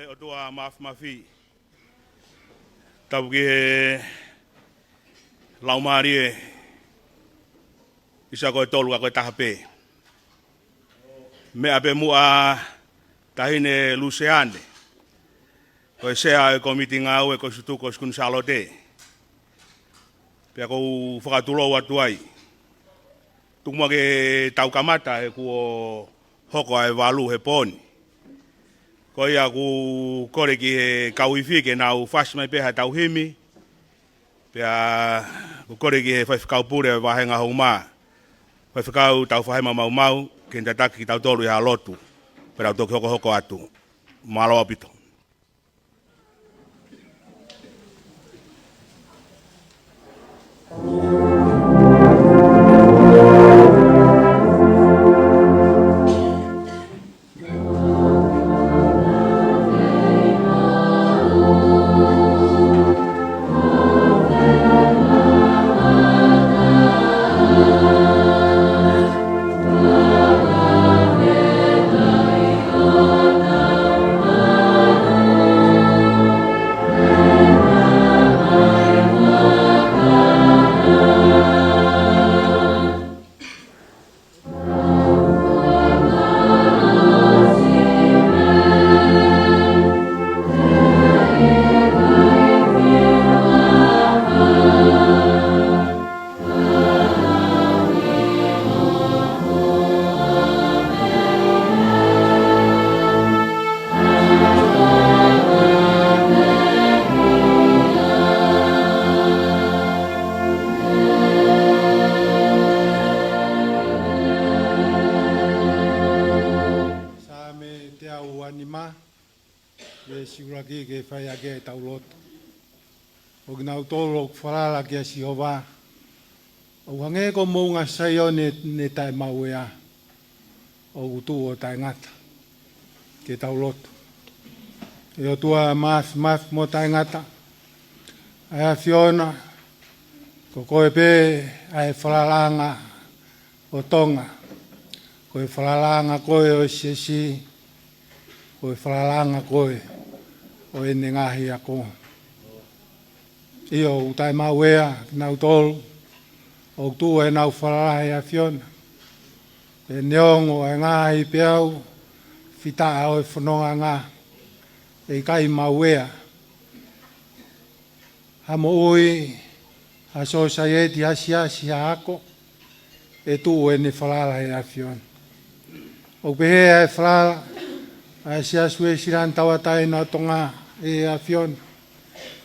o tua mafi. Tau ki laumari e isa koe tolu a koe tahape. Me ape mua tahine luseane. Koe sea e komiti ngau e koe Tutuku skun Salote. Pea kou whakatulou atu ai. Tukuma ke tau kamata e kuo hoko ai walu he poni. Ko ia ku kore ki he kauifike nau fast mai peha tau himi. Pea ku kore ki he whaifkau pure e wahenga Houma. Whaifkau tau whahema mau ke ntataki ki tau tolu i Latu. Pera toki hoko atu. Malo apito. Kia Sihova o hange ko mounga sayo ne tai mauea o utu o tai ngata ke tau lotu e o tua mas mo tai ngata ai Fiona ko koe pe ai whalalanga o Tonga koe whalalanga koe o QSC koe whalalanga koe o ene ngahi a koe Io utai mauea nau tolu o tu e nau wharahe a Fiona. E neongo e ngā i peau whita o e Fononga ngā e kai mauea. Hamo ui a society asi a ako e tu e ne wharahe a Fiona. O pehe e wharala a siasue siran tawatai na Tonga e a Fiona.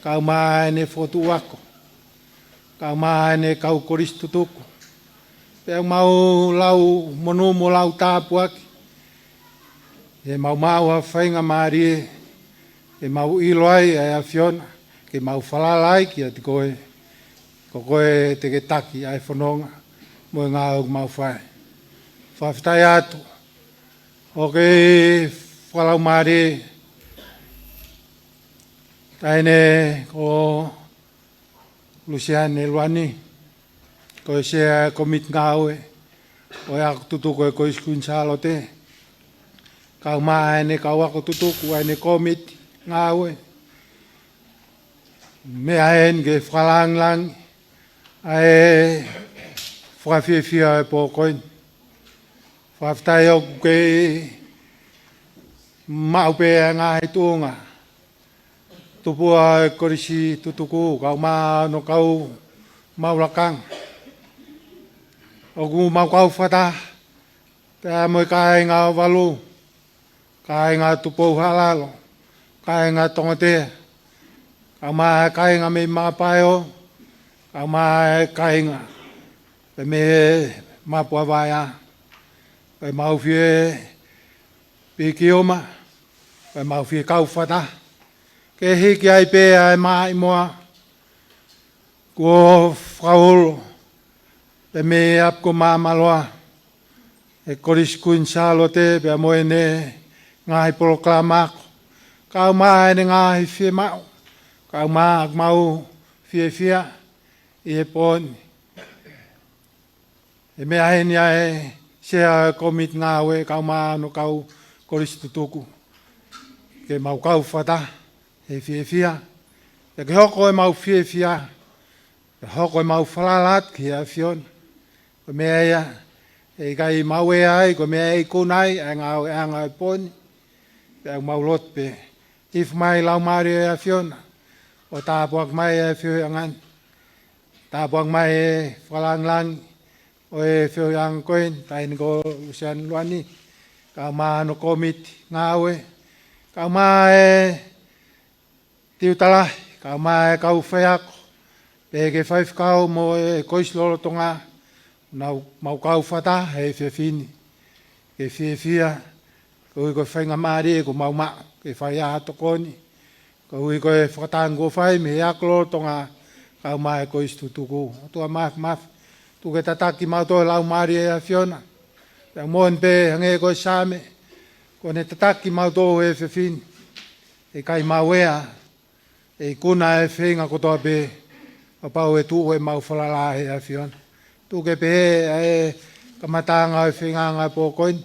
Kau mai ne fotu wako. Kau mai ne kau Kolisi Tutuku. Pea mau lau monu mo lau tāpu aki. E mau a whainga maari e mau ilo ai a Fiona. Ke mau whalalai ki a te koe. Ko koe te ke taki ai Fononga. Mo ngā au mau whai. Whawhitai atu. O ke whalau maari Taine ko Luciane Luani ko se komit ngawe o ya Tutuku ko iskun Salote ka mai ne ka wa ko Tutuku ne komit ngawe me aen ge falang lang ai fia po koin faftai o ke mau pe ngai tunga Tupua Kolisi Tutuku kau ma no kau mau lakang. Ogu mau kau fata. Pea moi kai ngā walu. Kai ngā tupu halalo. Kai ngā Tongatapu. Kau ma kai ngā me mapaio. Kau ma kai ngā. Pe me mapua vaya. Pe mau fie pikioma. Pe mau fie kau fata. Ke hiki ai pe ai mai moa ko whakaolo pe me ap ko mamaloa e Kolisi kun Salote pe moe ne ngai proklamako kau mai ne ngai fie mau kau mau fie e pon e me ai ni ai se komit ngawe kau ma no kau Kolisi Tutuku ke mau kau whata, he whia. E ke hoko e mau whia, ke hoko e mau whalalat ki a whion. Ko mea ia, e kai mau e ai, ko mea e kunai, e ngā e poni. Pe mau lot pe, if mai lau mari e a whion, o tā puak mai e whio angan. Tā puak mai e whalanglang, o e whio ang koen, tai ni ko usian luani. Ka maa no komiti ngāwe, ka maa e tiutala, ka maa e kau whaiako, pe ke whaifkau mo e koislolo tonga, mau kau whata he whiawhini, ke whiawhia, ka ui koe whainga maari e ko mau maa, ke whai ato koni, ka ui koe whakatango whai me heako lolo tonga, ka maa e kois tutuku, tua maf, tu ke tataki mau toi lau maari e a whiona, Pea moen pe hange koe same, ko ne tataki mau tō e whiwhini, e kai mau ea, e kuna e whenga kotoa pe, a pau e tū e mau whalala e a whiona. Tū ke pe e kamatanga e whenga ngā pōkoini,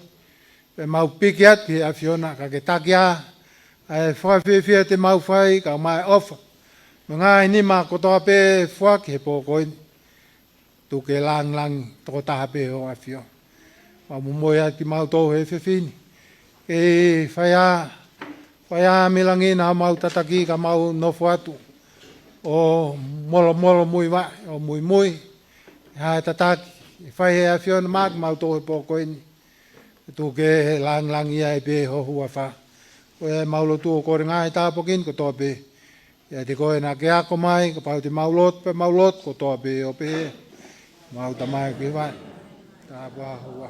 pe mau piki ati a whiona, ka ke taki a, e whawhiwhia te mau whai, ka mai ofa. Me ngā inima kotoa pe whaki he pōkoini, tū ke lang toko taha pe o a whiona. Ma Moimoi ati mau tō he whiwhini. E whaia milangina mau tataki ka mau nofu atu. O molo mui wa, o Moimoi. Hae tataki. E whai he a whiona mak mau tō he pōkoini. Tū ke lang ia e pe ho hua wha. Ko e maulo tū o kore ngā e tāpokin ko tō pe. Ia te koe nā ke ako mai, ka pau te maulot ko tō pe o pe. Mau tamai ke wai. Tā pua hua.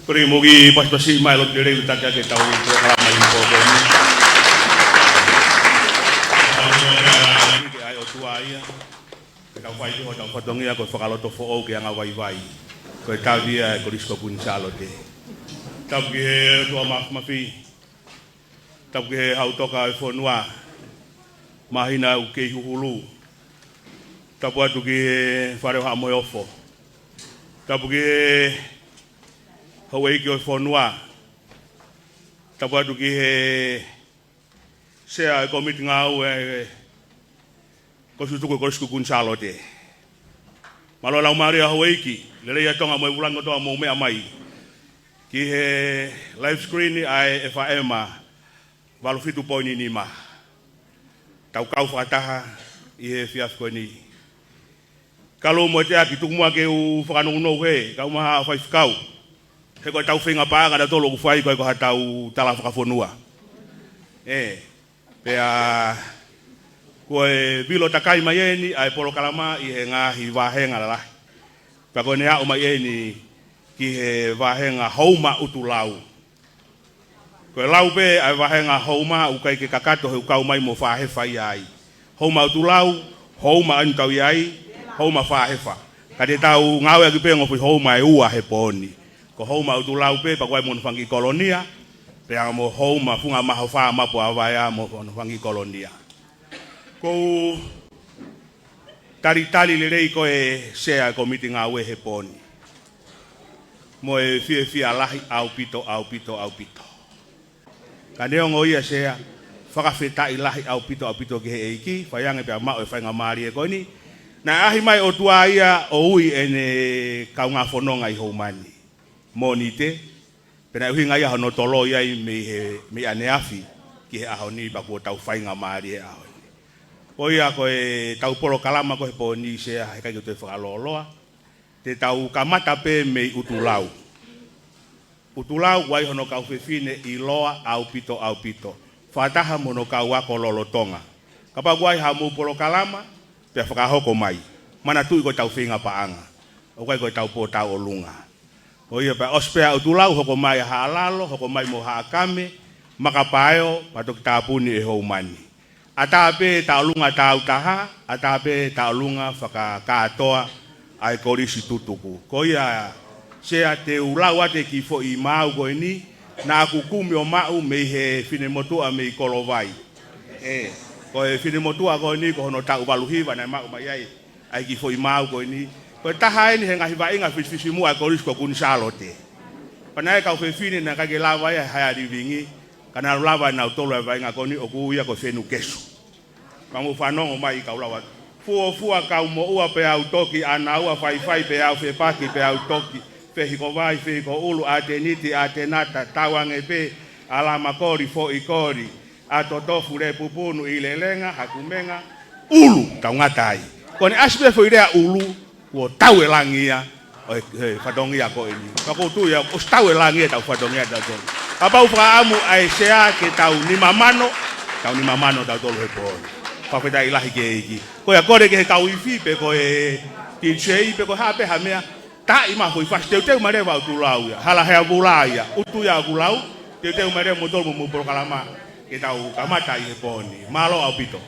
Kuri mugi pas-pasi mai lot dire utak ke tau programa ini pokoknya. Ai o tuaia. Ka fai o tau fatongia ko fakalo to fo ke nga vai. Ko tau dia ko disko pun Salote. Tau ke to mafi. Tau ke hau toka e fonua. Mahina u ke hulu. Tau atu ke fare ha moyofo. Tau ke Hawaii ki o whanua. Tapatu ki he sea e komiti ngā au e ko Tutuku Kolisi kun Salote. Malo lau maari a Hawaii ki, lele ia tonga mo e wulango toa mo mea mai. Ki he live screen ai e whaema, walu fitu poini ni ma. Tau kau whakataha i he fiafko ni. Kalo mo te aki tukumua ke u whakanongunou he, kau maha a whaifkau. He koe tau whenga pāga da tolo ku whai koe koha tau tala whakafonua. Pea koe vilo takai mai eni ai polo kalama i he ngahi wahenga lalahi. Pea koe ne au mai eni ki he wahenga Houma utu lau. Koe lau pe ai wahenga Houma ukai ke kakato he ukau mai mo whahefa i ai. Houma utu lau, Houma anu tau i ai, Houma whahefa. Ka te tau ngawe aki pe ngofi Houma e ua he poni. Ko Houma utu lau pe pa koe mo whangi kolonia, pe anga mo Houma funga maha wha mapo awaya mo whangi kolonia. Ko tari le rei koe sea komiti ngā ue he poni. Mo e fia lahi au pito. Ka neongo ia sea, whakawhetai lahi au pito ki he eiki, whaiange pe mao e whainga maari e koini. Na ahi mai o tua ia o ui ene kaunga Fononga i Houmani. Monite, pena uhinga ia hono tolo ia i me aneafi ki he aho ni bako tau whainga maari e aho. O ia koe tau polo kalama koe po ni sea he kai koe whakaloloa, te tau kamata pe me utulau. Utulau wai hono kau whewhine i loa au pito. Whataha mono kau wako lolo Tonga. Kapa guai hamu polo kalama, pe whakahoko mai. Mana tui koe tau whinga paanga, o kai koe tau po tau o lunga. O ia pa ospea utulau hoko mai halalo, hoko mai mo haakame, makapaeo patok tapuni e Houmani. Atape taulunga tautaha, atape taulunga whakakatoa ai Kolisi Tutuku. Ko ia sea te ulau ate ki fo I mau Koini, na aku kumi o mau me he fine motua me I kolovai. Ko e fine motua Koini ko hono tau baluhiva na mau mai ai ki fo I mau Koini. Ko taha ini he ngahi vainga fisfisimu ai Kolisi ko kun Salote. Panai kau fefini na kage lava ia haya rivingi, kana lava na utolo e vainga Koini o kuia ko fenu kesu. Kamu Fononga mai kau lawa. Fua kau mo ua pe au toki ana ua fai pe au fe paki pe au toki. Fehiko vai, fehiko ulu, ate niti, ate nata, tawange pe, alama kori, fo I kori, ato tofu re pupunu, ilelenga, hakumenga, ulu, Tongatai. Kone aspe fo idea ulu, wo tawe langia, Fononga ko ini. Kako tu ya, os tawe langia tau Fononga tau tolu. Apa ufa amu ai sea ke tau ni mamano tau tolu he po. Papeta ilahi ke iki. Ko ya kore ke kau ifi pe ko e tinchei pe ko hape hamea. Ta ima foi faz teu mare va utulau ya hala hea bulaya utu ya gulau teu mare modol mo prokalama ke tau kamata I poni malo au pito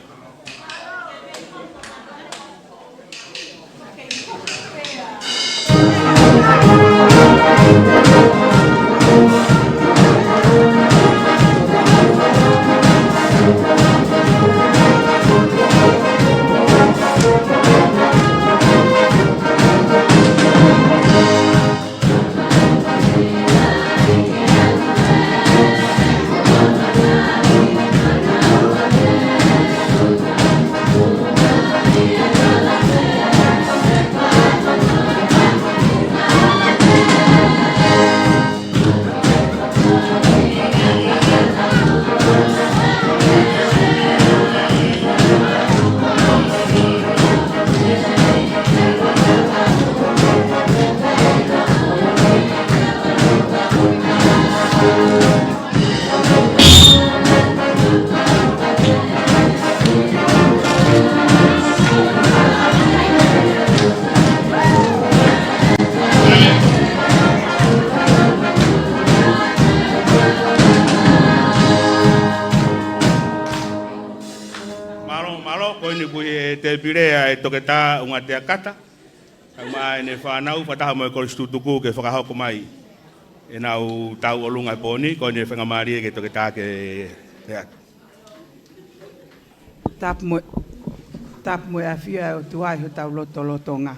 te pirea e toketa unga te akata. Mai ne whanau whataha mo e Kolisi Tutuku ke whakahoko mai. E nau tau olunga e poni, ko ne whangamari ke toketa ke te atu. Tapu mo e awhia o tuai ho tau lotonga.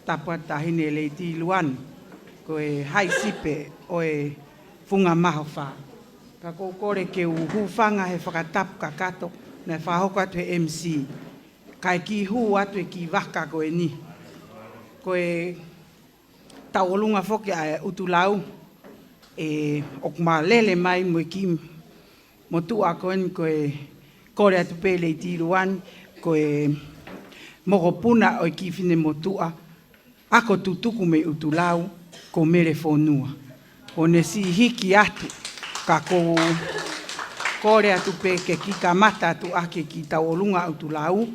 Tapu atahine le ti luan. Ko e hai sipe o e funga maho wha. Ka kore ke uhufanga he whakatapu kakato na whahoko atu he MC. Kai ki hu atu e ki waka ko e ni. Ko e tau olunga whoki a utulau e okuma lele mai mo e ki motua koen ko e kore atu pele I tiruan ko e mogopuna o e ki fine motua ako tutuku me utulau ko mere fonua. O ne si hiki atu ka ko kore atu pe ke ki kamata atu ake ki tau olunga utulau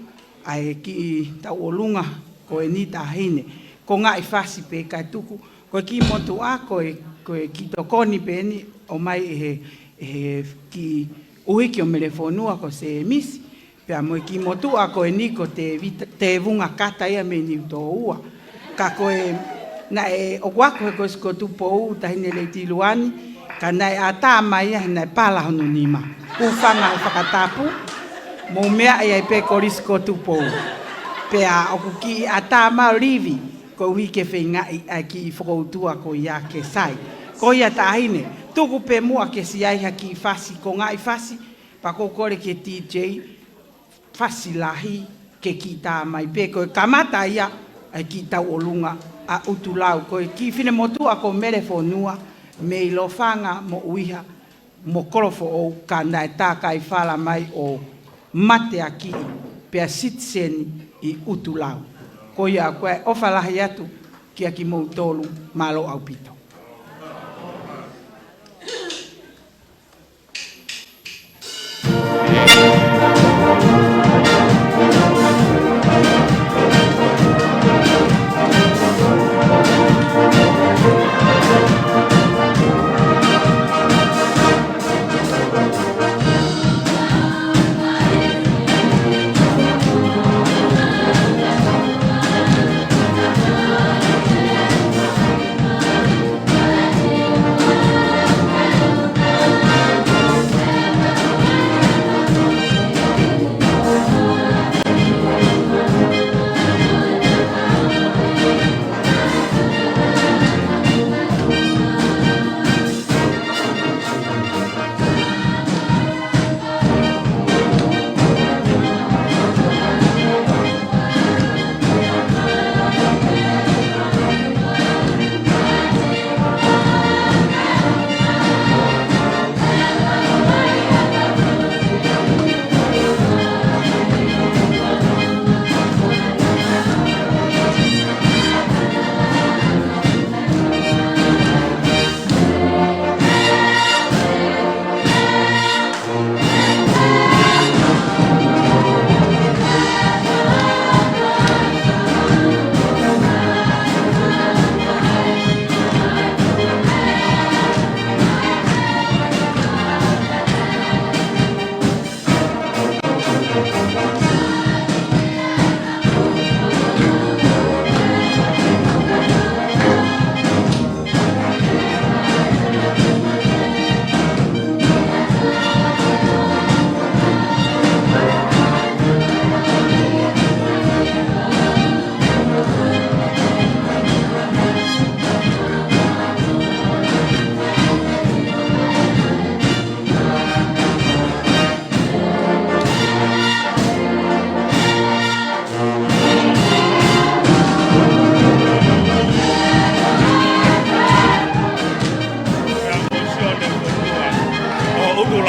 ai ki tau olunga ko e ni tahine. Ko ngā I whasi pe kai tuku, ko ki motua ko e ki tokoni pe ni o mai e ki uhiki o mere fonua ko se misi. Pea mo ki motua ko e ni ko te vunga kata ia me ni uto ua. Ka ko e na e o wako e ko sko tupo u tahine le tiluani, ka na e ata mai ia na e pala honu nima. Ufanga o Tongatapu, mo mea e pe Kolisi ko tupo u. Pea o ki ata ma rivi, ko hui ke whenga I ki whakoutua ko ia ke sai. Ko ia tahine, tuku pe mua ke si aiha ki whasi, ko ngai whasi, pa ko kore ke TJ, whasi lahi ke ki tā mai pe, ko kamata ia ai ki tau olunga a utulau, ko ki whine motua ko mere whonua, me I lo whanga mo uiha, mo korofo o ka nai tā kai whala mai o mate a ki, pea sitseni I utulau. Ko ia koe ofalahi atu kia ki mou tolu malo au pito.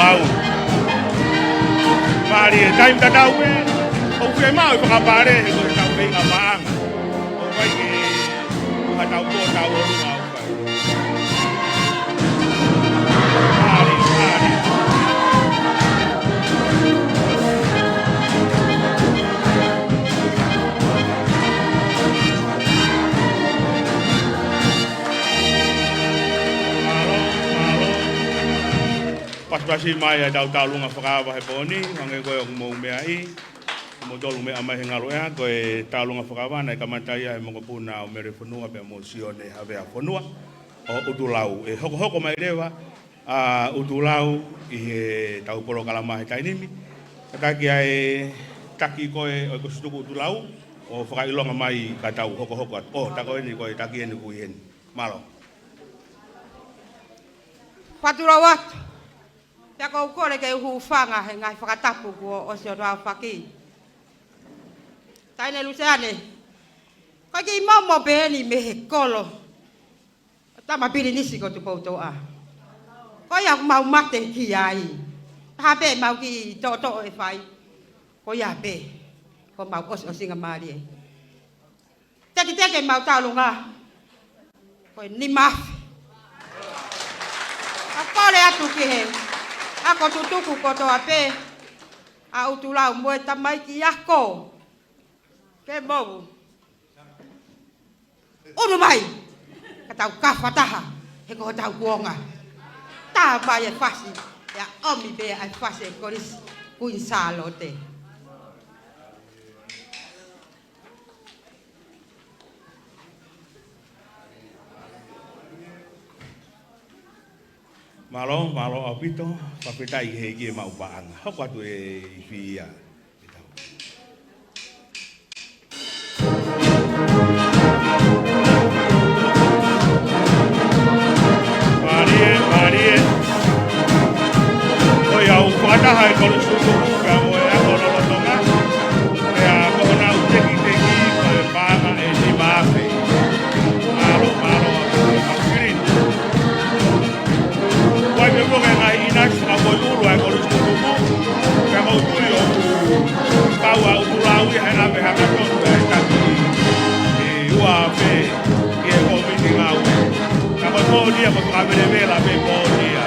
lau. Mari e taim tatau e, o whi mau i whakapare he koe tau whenga maanga. O wai ke whakatau kua tau o runga o whai. Mari. Pasi mai ai tau lunga whakawa he poni, wange koe o kumou mea I, mo tolu mea mai he ngaro ea, koe tau lunga whakawa nei kamatai ai mongo puna o mere whanua pia mo sione hawea whanua o utulau. E hoko mai rewa, utulau I he tau poro kalama he tainimi, kataki ai taki koe o kusutuku utulau, o whakailonga mai ka tau hoko at. O, tako eni koe taki eni kui heni. Malo. Patura watu. Pia ko kore ke uhu whanga he ngai whakatapu ko o se rao whaki. Taine luseane. Kai ki mamo beheni me he kolo. Tama piri nisi ko tu poutou a. Koi aku mau mate ki ai. Hape mau ki to e whai. Koi hape. Ko mau o singa maari e. Teke mau taulunga. Koi ni mafi. A kore atu ki he. Ako tutuku ko toa pe, a utulau moe tamai ki ako. Ke mau. Unu mai, katau kawhataha, he ko tau kuonga. Tā mai e whasi, ya omi be ai whasi e Kolisi, kuin Salote. Malo apito, papita I hegi mau paanga. Hoko atu e fia. Marie. Oi au kwata hai ko susu ka mo e ko lo tonga. E a ko na u teki ko e paanga e ni mafe. Malo. Wai me ponga ngai inas a ko uru ai ko susu. Ka mo tuli o kaua u lau I hana me hana tonu e taki. E ua pe e ko miti ngau. Ka mo tōnia ko ka vele vela me pōnia.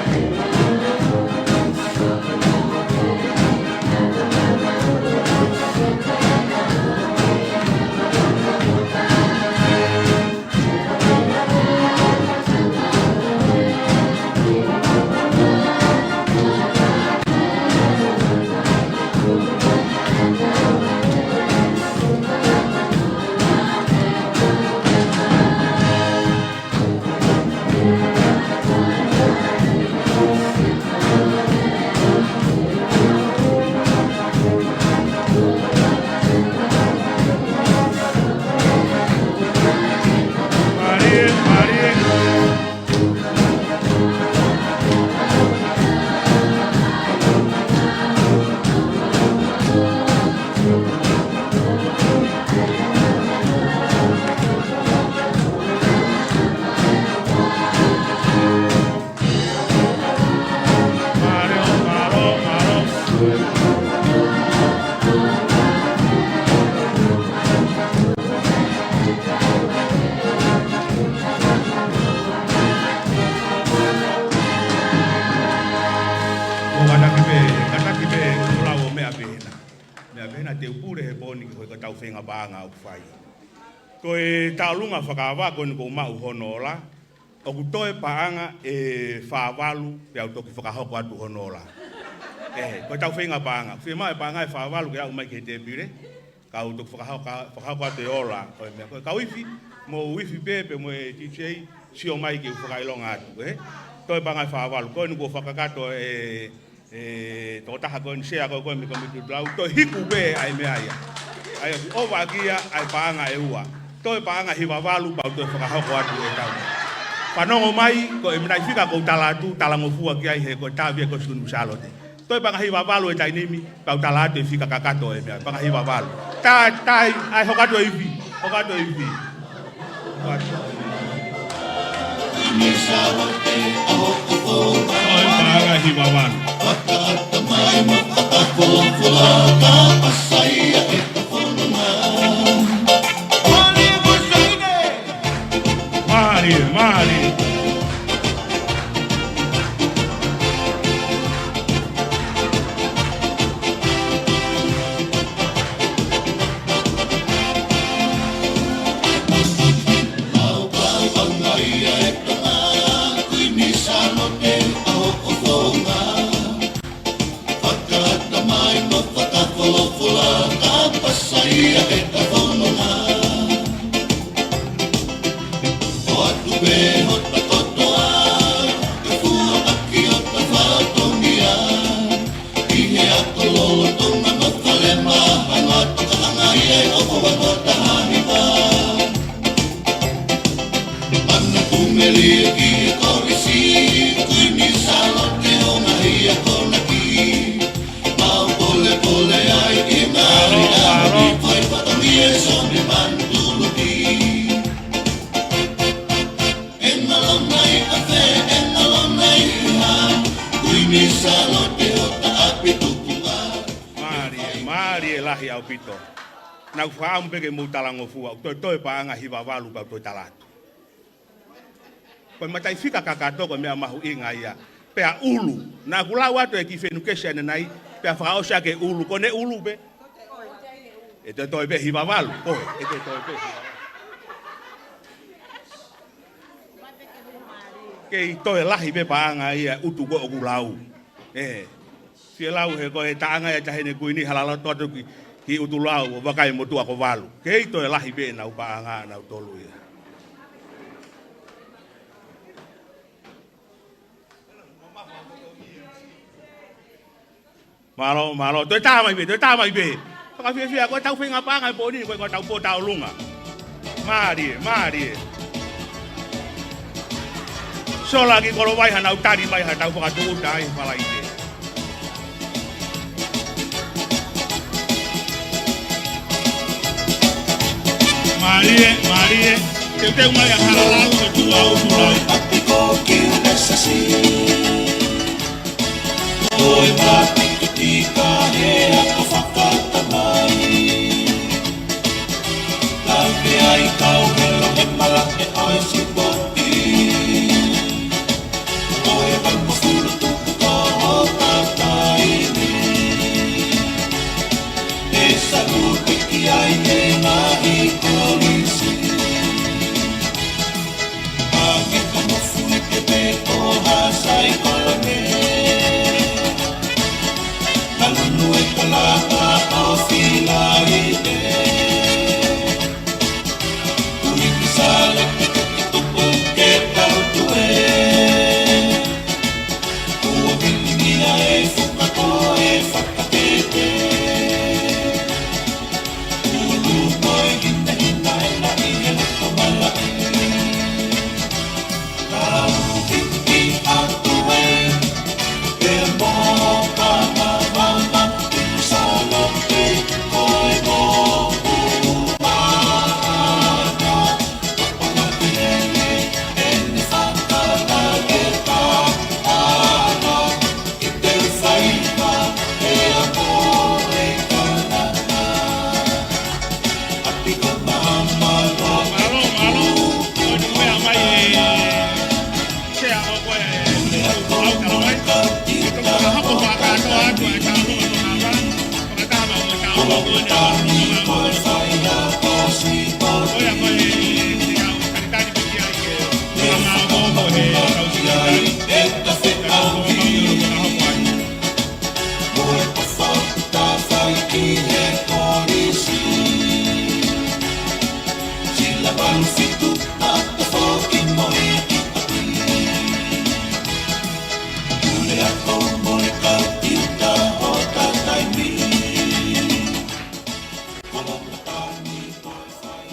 Banga o fai. Ko e taulunga whakawa ko ni ko mau honola. O ku toe paanga e whaawalu pe au toki whakahoko atu honola. Ko tau whenga banga. Whi mai paanga e whaawalu ke au mai ke te pire. Ka au toki whakahoko atu e ola. Ko ka wifi, mo wifi pepe mo e TJ, si o mai ke whakailonga atu. Toe paanga e whaawalu. Ko ni ko whakakato tō taha ko ni sea ko mi komitu blau. To hiku be ai mea ia. Ai o wagia ai paanga e ua. Toi paanga hiwa walu pau toi whakahoko atu e tau. Whanongo mai ko e minai whika ko talatu talangofua ki ai he ko tāwia ko sunu Salote. Toi paanga hiwa walu e tainimi pau talatu e whika kakato e mea. Paanga hiwa walu. Tai ai hokato e iwi. Hokato e iwi. Toi paanga hiwa walu. Mari. Na faam peke mutalango fua to pa anga hiva valu pa to talatu ko matai fika kakato ko mea mahu inga ia pe a ulu na kula watu e kifenukesha nai pe a fao sha ke ulu ko ne ulu be e to be hiva valu ko e to be ke to lahi be pa anga ia utu ko kulau fi lau he ko e tanga ia tahene Kuini Hala to ki utulau wakai motua ko valu ke ito lahi be na upaanga na utolu ia malo to ta mai be ka fi ko tau finga pa ngai boni ko tau po tau lunga mari so lagi kalau vai hana utari mai ha tau pa tu dai pala ide Marie, eu tenho uma Hala lá no tua altura. Apiko QSC. Oi mati tika he ako whakatamai. Lawe ai kau helo he malake ai si poti. Oi wango furu tuku koho tataini. E Salote ki ai he nahi Kolisi. Ame kamo fui ke pe koha sai kolame. Kalunu e kalaka o filaide. Ui kisale ke tutuku ke tautue. Ua milingia e fukako e whakatete.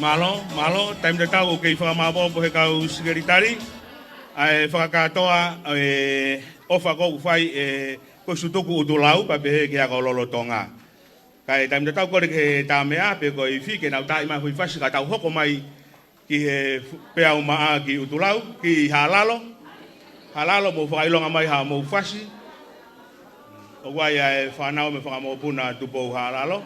Malo, time de tau ke whakamapo po he kau sikeritari ai whakatoa ofa ko whai ko Tutuku utulau pa pe ke ako lolo Tonga kai time de tau ko ke tamea pe ko I fi ke nau tai mai hui fasi ka tau hoko mai ki he pe au maa ki utulau ki halalo mo whailonga mai ha mo fasi o wai ai whanau me whakamopuna tupo halalo.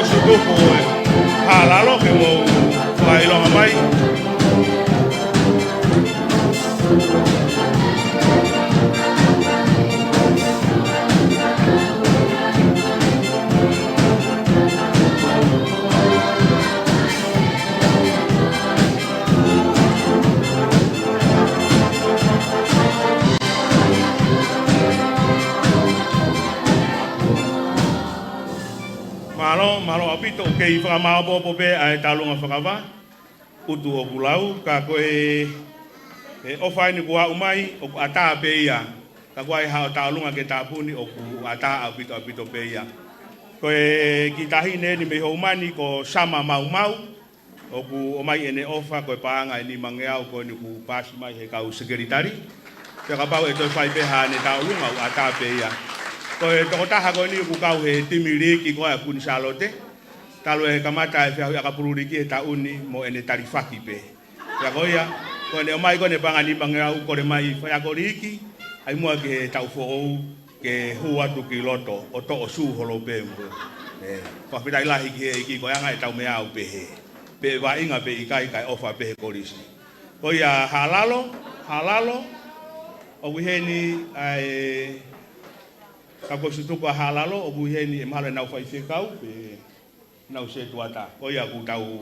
Tutuku Hala lo que mo vai lo mai malo apito ke i whakamao pope ai talunga whakawa utu o kulau ka koe o whaini kua umai o ata pe ia ka koe hao talunga ke tapuni o ku ata apito pe ia koe ki tahi ni me houmani ko sama mau o ku o mai ene ofa koe paanga ni mangeau ko ni ku pasi mai he kau sekeritari te ka pau e toi whai peha ne talunga o ata pe ia koe toko taha koe ni ku kau he timiriki koe a kuni Salote talo e kamata e whiahu aka pururiki e tauni mo ene tarifaki pe ya koe ia koe ne o mai koe ne panga ni mangeau kore mai whaiakoriki ai mua ke tau fo'ou ke huatu ki loto o to o su holo pe mbo koe pita ilahi ki he iki koe anga e tau meau pe he pe wa inga pe ikai kai ofa pe he Kolisi koe ia halalo o wiheni ai kako Tutuku halalo o buheni e mahalo nau fai kau pe nau se tuata ko ia ku tau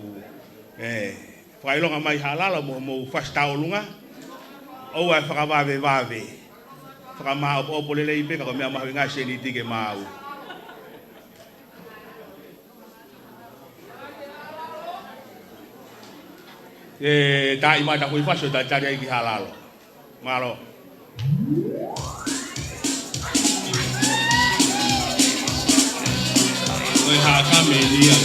whailonga mai halalo mo fastao lunga o ai whakawave whakamao o polele ipe kako mea mahu ngā senituli ke mau ta ima ta kui faso ta tari ai ki halalo malo ha camelia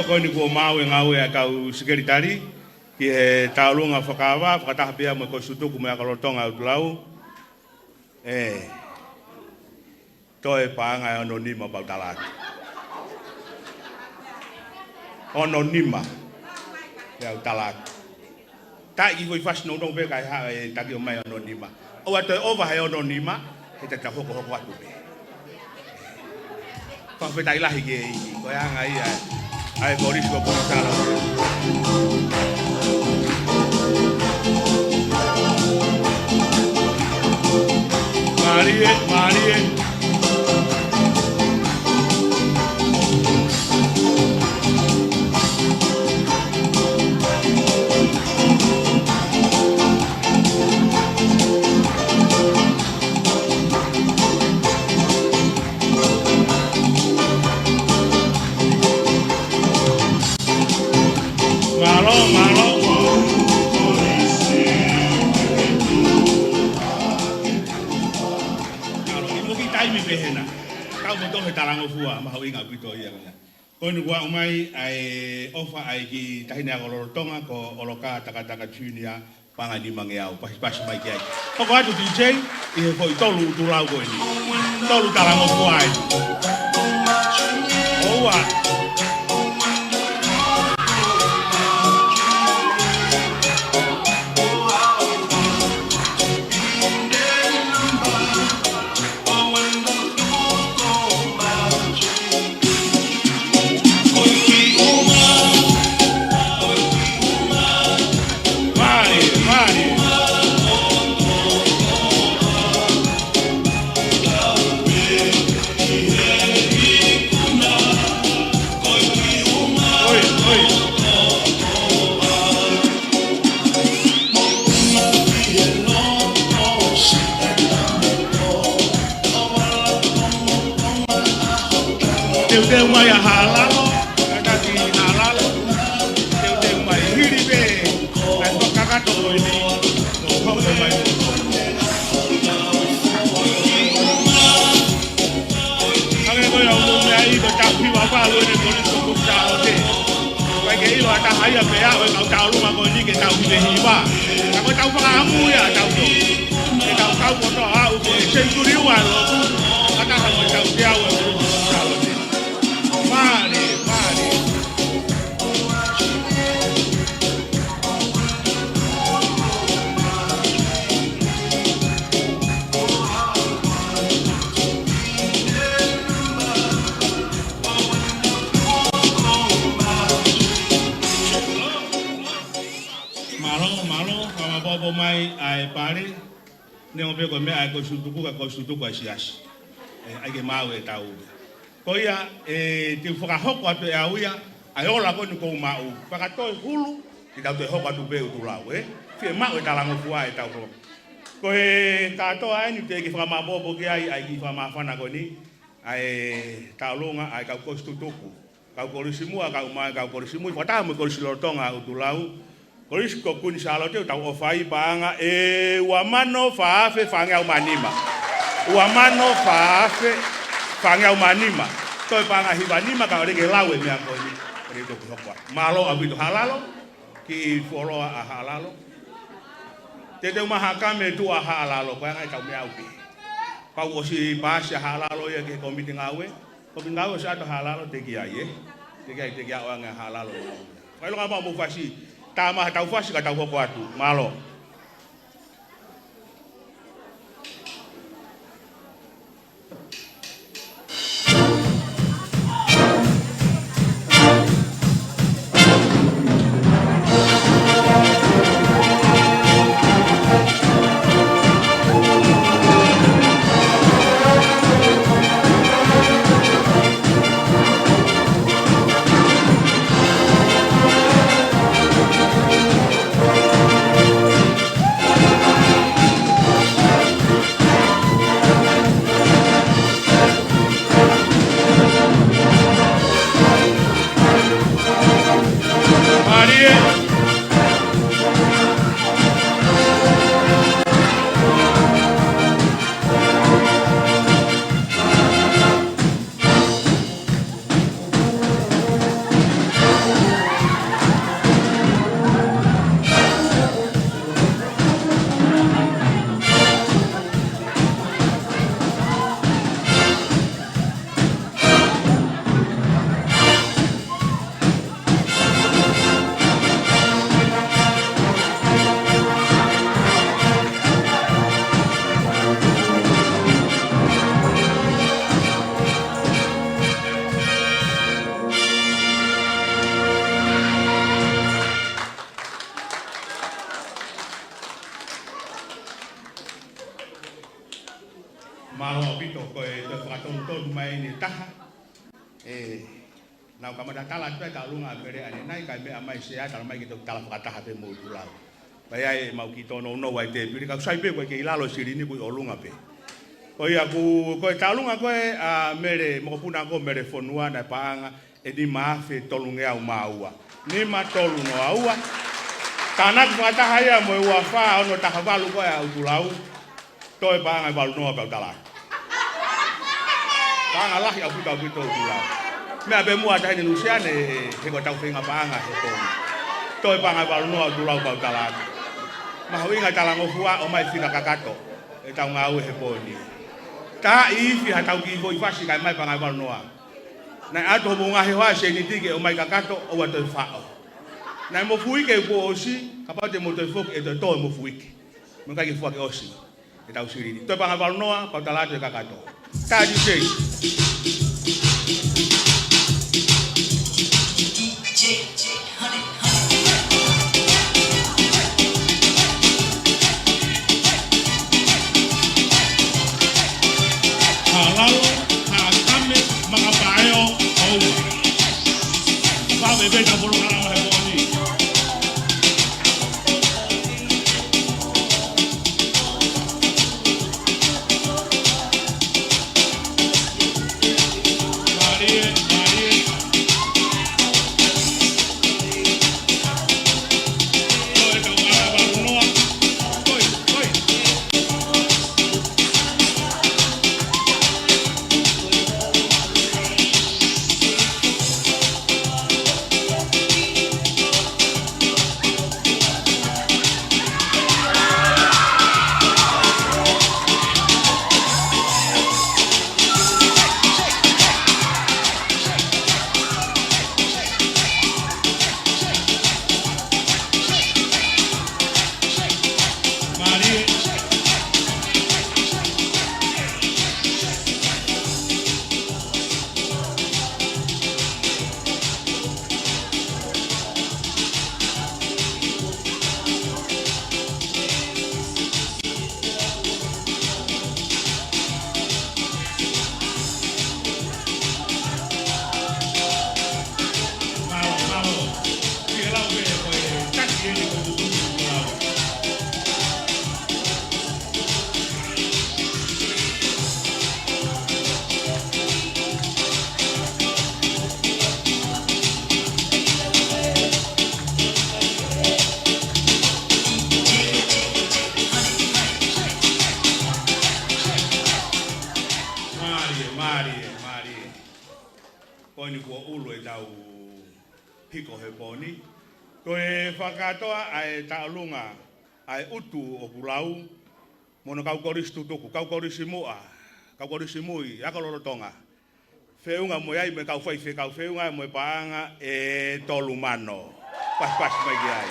Koini ko mau e ngau e kau sekeritari ki he taulunga whakawa whakatahapia mo ko Tutuku mea Tonga utulau toe paanga e anonima pautalaki anonima e utalaki Tai i fas no no be kai ha e taki o mai anonima. O ate over hai anonima e te hoko hoko atu be. Fa fe tai lahi ke i ko anga ai ai Kolisi ko tala. Marie talango fua ma hoinga pito ia nga. Koni wa umai ai ofa ai ki tahina ko Tonga ko oloka taka junior panga ni mangeau pas mai ki ai. Ko atu DJ e foi tolu tulau ko ni. Tolu talango fua ai. Oa. Teu mai Hala, kada di Hala, teu mai hiribe, kan to kakato ini, ko mai. Ame ko ya mo mai ko ta pi wa ba lo ni ko ni ko ta o te. Kai ke ilo ata haya pe ya ko ta lu ma ko ni ke ta pi be hi ba. Ka ko ta fa amu ya ta to. Ke ta ka ko to a u ke Senituli wa lo. Ata ha mo ta u ya wa ko ta lo te. Mari. Malo, kama bobo mai ai pare. Ne o pe ko me ai ko Tutuku asiasi. Ai ke mau e tau. Ko ia te whakahoko atu e auia, ai ola koni kou mau. Whakatoi hulu, i tau te hoko atu beu tu lau, Whie mau e talango fua e tau roa. Ko he katoa ni te ki whakamabobo ki ai ki whakamawhana koni, ai tau longa, ai kau kosi Tutuku. Kau Kolisi mua, kau mai, kau Kolisi mui, whataha me Kolisi Tonga utu lau. Kolisi ko Kuini Salote, tau o whai paanga, uamano whaafe whangau manima. Uamano whaafe whangau manima. Toi panga hiwanima ka orege lawe mea koni. Rito ki hokwa. Malo abito halalo, ki foloa a halalo. Te teu mahakame tu a halalo, ko yang ai kau mea upi. Kau osi bahasa halalo ya ke komiti ngawe. Komiti ngawe sa ato halalo te ki ai, Te ki ai oanga halalo. Kai lo ngapa mo fasi, tama tau fasi ka tau hokwa tu. Malo. pito ko e to whakatonu mai ni taha. Nau kamadatala tu ka lunga pere ane nai kai mea mai se ata mai ki to tala whakataha pe mo tulau. Pai ai mau ki tono no wai te piri ka sai pe ko ke ilalo sirini ku olunga pe. Ko ia ku ko talunga ko a mere mo puna ko mere fonua na paanga e di maafe tolunge au maua. Ni ma tolu no aua. Kana ku ata haya mo wa fa ono ta havalu ko au tulau. Toi paanga valu no pa tala. Paanga lahi au pita pito tulau. Me abe mua ta ni lusiane he ko tau finga paanga he ko. Toi paanga valu no tulau pa tala. Ma hoinga tala ngofua o mai fina kakato. E tau ngau he poni. Ta ifi hatau ki voi fasi kai mai paanga valu noa. Na ato mo ngahi wa se ni tike o mai kakato o wa toi fao. Na mo fuike ko osi kapate mo toi fok e to mo fuike. Mo ka ki fuake osi. E tau sirini. Toi paanga valu noa pa tala te kakato. Ta di sei. Hala, hakame, mga payo, Houma. Sabi, beta, puro ka lang mahiponi. Marie. Koe ka mga barunoa. Koe. Koini kua ulu e tau hiko he poni. Koe whakatoa ai taulunga ai utu o pulau. Mono kau korisi tutuku, kau korisi mua, kau korisi mui, akalolo Tonga. Feunga mo ai me kau whaife, kau feunga mo paanga e tolu mano. Pas mai ki ai.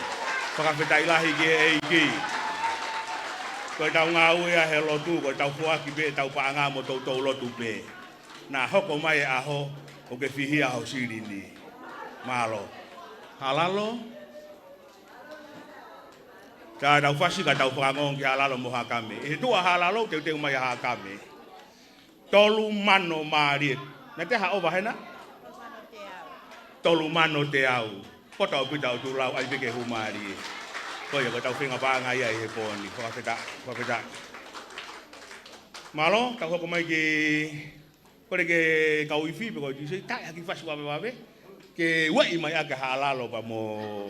Whakawhetai lahi ki e iki. Koe tau ngā uia he lotu, koe tau fuaki be, tau paanga mo tau lotu be. Nā hoko mai e aho, o ke whihia ho sirini. Malo. Halalo. Tā tau whasi ka tau whakangong ki halalo mo hakame. E tua halalo, teu mai hakame. Tolu mano maariet. Na te ha owa hena? Tolu mano te au. Kota o pita o tūlau ai peke humari. Koia ko tau whinga pānga ia i he pōni. Whakapeta. Malo, tau hoko mai ki... Kore ke kau iwi pe ko tise tai haki fasu wawe. Ke wai mai ake halalo pa mo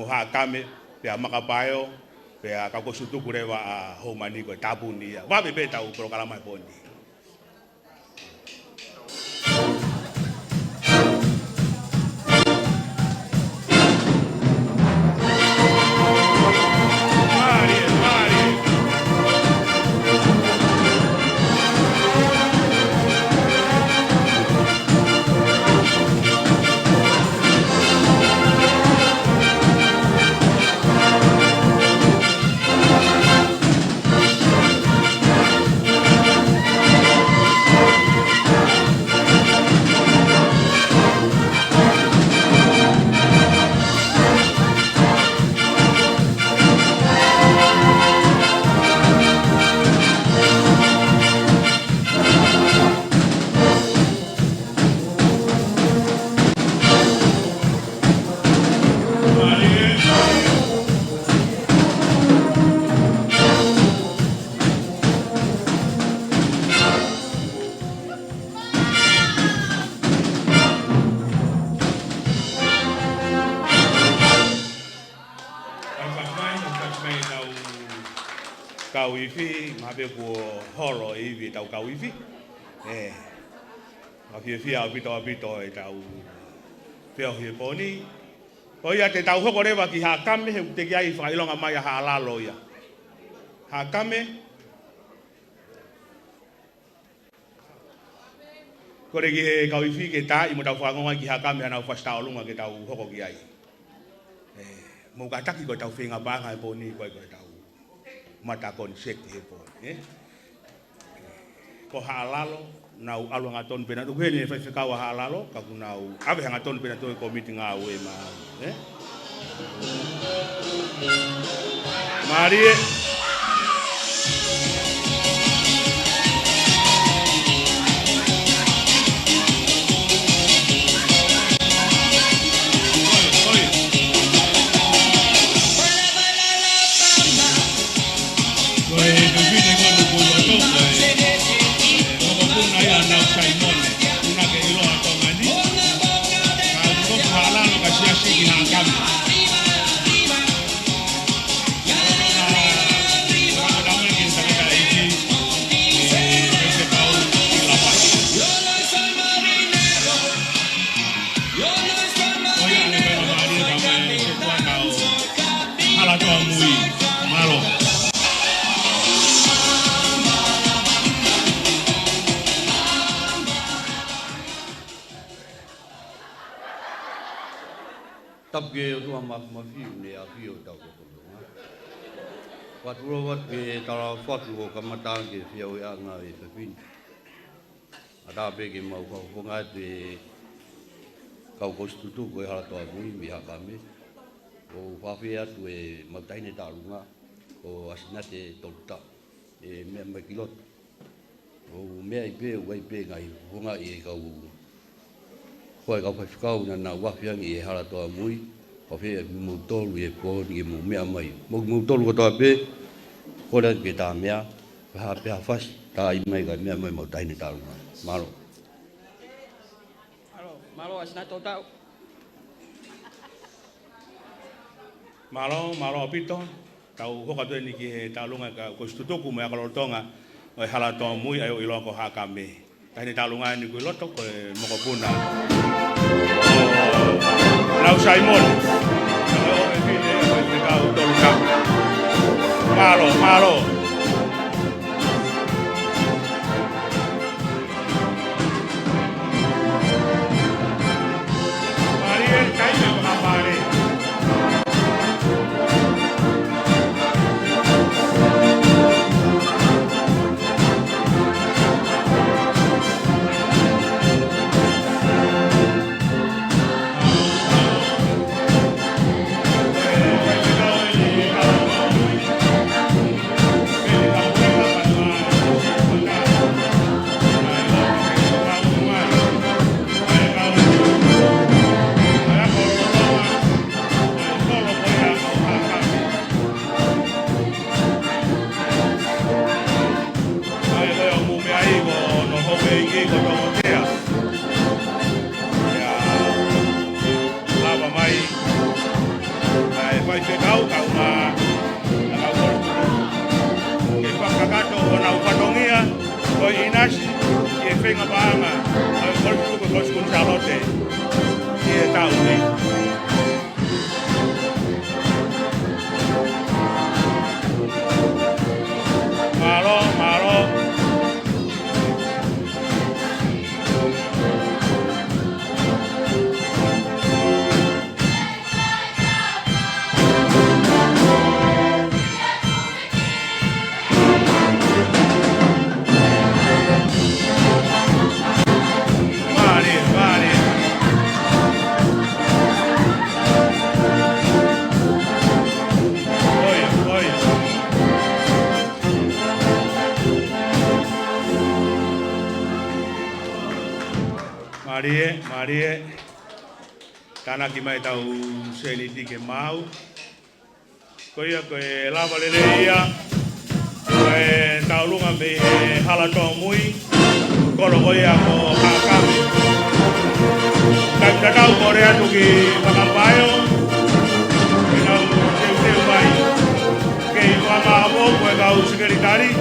hakame pe makapayo pe kako Tutuku rewa a Houma ni ko tapu ni. Wawe pe tau programa mai poni. kauifi, mabe ko holo iwi tau kauifi. Fia apito e tau peo he poni. O ia te tau hoko rewa ki hakame he te kia i whakailonga mai a Hala ia. Hakame. Kore ki he kauifi ke tā i mo tau whangonga ki hakame anau whastao ke tau hoko ki ai. Mo kataki ko tau whenga banga e poni ko tau mata Koniseti he poni. Ko Halalo. Nau alu ngaton pena tu kene fai fikawa halalo ka kunau ave ngaton pena tu ko meeting au e ma Marie Tapke tua mafiu ne afio tau ko tulu. Waturo wat ke tala fatu ko kamata ke fiau ya nga e fefin. Ada pe ke mau ko nga te kau ko Tutuku e hala toa mui mi hakame. O fafia tu e mataine talunga o asinate tolta e me kilot. O me ai pe ngai ko nga e kau Koi kau whakau na wafiang i hala toa mui, o whea mu tolu e pōni e mu mea mai. Mu tolu ko toa pe, kora ke tā mea, pēha whas, tā i mai ka mea mai mau taine tālunga. Malo. Malo, asina tō tau. Malo apito, tau hoka tue ni ki he tālunga ka ko Tutuku mea ka Tonga, o e hala toa mui ai o ilo ko hakame. Taine tālunga ni ko loto ko e moko puna. Lau Simon, malo. Marie, kaime mapare. Salote, e Salote. Marie, tana ki mai tau Senituli ke mau. Koia koe lava leleia, koe tau lunga me hala toa mui, kolo koia ko hakami. Kai tatau kore atu ki whakapaio, ke nau teu mai, ke i whanga abo koe kau sikeri Mari,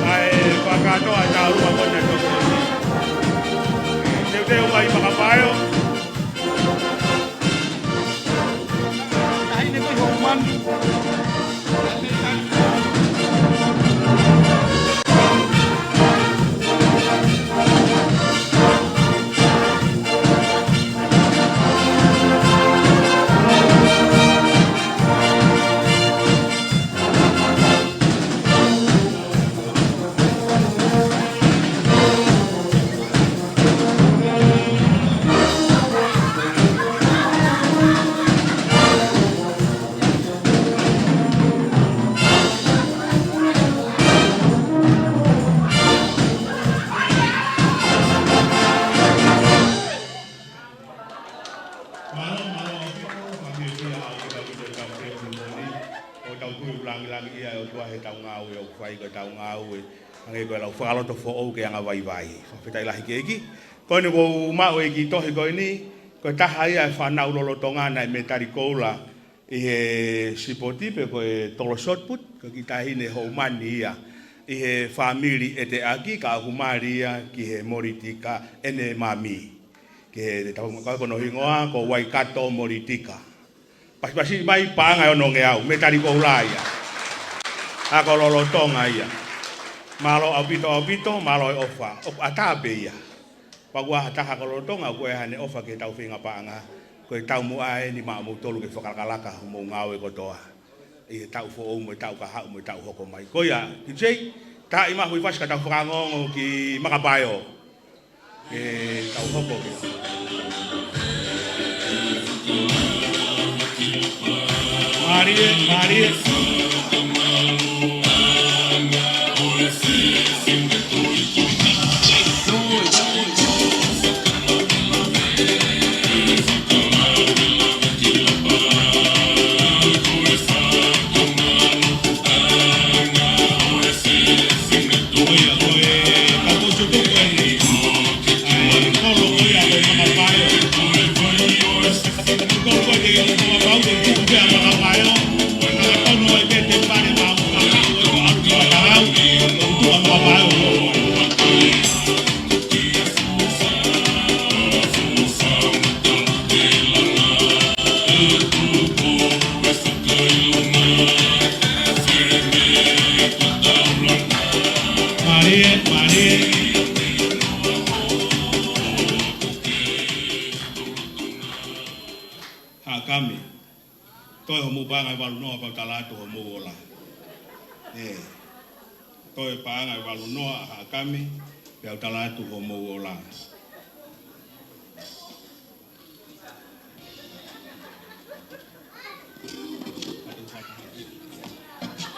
ai whakatoa e tau rua kone toke. Teo mai makapayo. Tahine ko Houma. Whakaloto fo o ke anga vai vai. Whawhetai lahi ke eki. Koe ni ko mao e ki tohi koe ni. Koe taha ia e whanau lolo tongana e me tari koula. I he sipotipe koe tolo shotput. Koe ki tahine Houmani ia. I he whamiri e te aki ka humari ia ki he moritika ene mami. Ki he koe kono hingoa ko waikato moritika. Pasi mai paanga ono nge au. Me tari koula ia. Ako lolo tonga ia. Malo apito, malo e ofa. Atape ia. Pagua hataha kolotonga koe hane ofa ke tau whinga paanga. Koe tau mua e ni maa tolu ke whakakalaka mo ngawe kotoa. I tau fo o mo tau kaha mo tau hoko mai. Koe ia, ki ta ima hui faska tau whakangongo ki makapayo. Ke tau hoko ke. Marie. Toi homu banga walu noa pa talatu homu ola. Toi banga walu noa hakami pe talatu homu ola.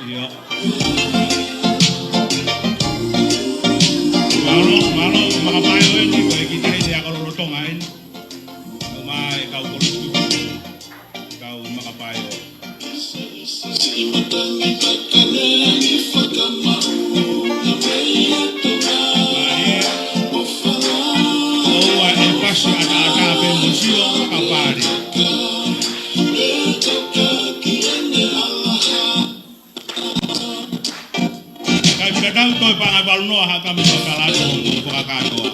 Iya. Malo makapayo ini koe kita ini ako Tonga ini. Umay kau Kolisi. Makapayo. Kadang toy pangabalu no ha kami sakalato pakakatoa.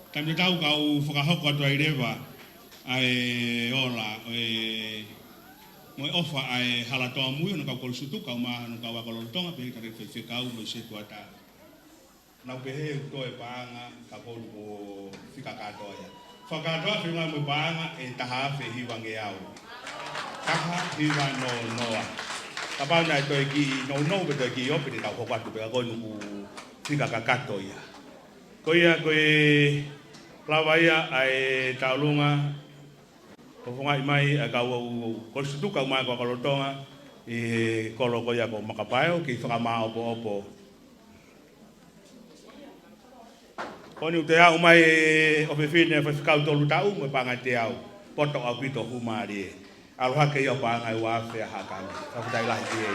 Kami tahu kau whakahoko atua i rewa ai ola moi ofa ai hala toa mui no kau Kolisi kau maha no kau akololo Tonga pe kare fe kau mo se tuata na pe he to e paanga ka ko fika katoa ya whakatoa whiunga mo paanga e taha fe hiwange au taha hiwa no kapau na to ki no be to ki opi ka ko kwatu pe ko no fika katoa ya ko ia ko Lawaya ai taulunga pofonga mai agau Kolisi kau mai ko Tonga e kolo ko ya ko makapayo ki whakama opo Koni te au mai o fefine fa fikau tolu tau mo panga te au poto au pito Houma ri aloha ke yo panga wa fe hakani fa dai lai te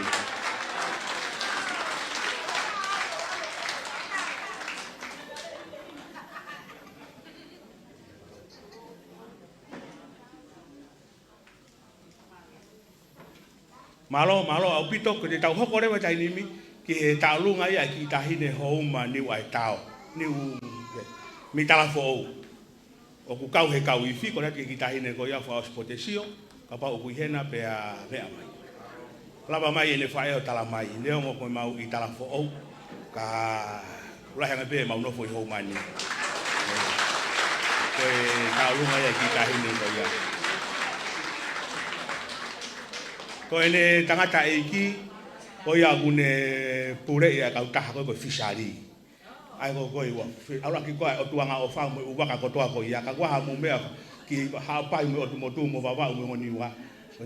Malo au pito ko te tau hoko rewa tai nimi ki he taulunga ia ki tahine Houma ni wai tau ni mi tala fo o ku kau he kau ifi ko nati ki tahine ko ia fa potesio ka pa o ku hena pe a mai lava mai ne fa e tala mai ne mo ko mau i tala fo o ka ula hanga pe mau no fo Houma ni ko taulunga ia ki tahine ko ia ko ene tangata eiki ko ia gune pure ia kau taha ko fisari ai ko wa ala ki ko o tuanga o fa mo uwaka ko toa ko ia ka wa mo mea ki ha pai mo o motu mo baba mo ngoni wa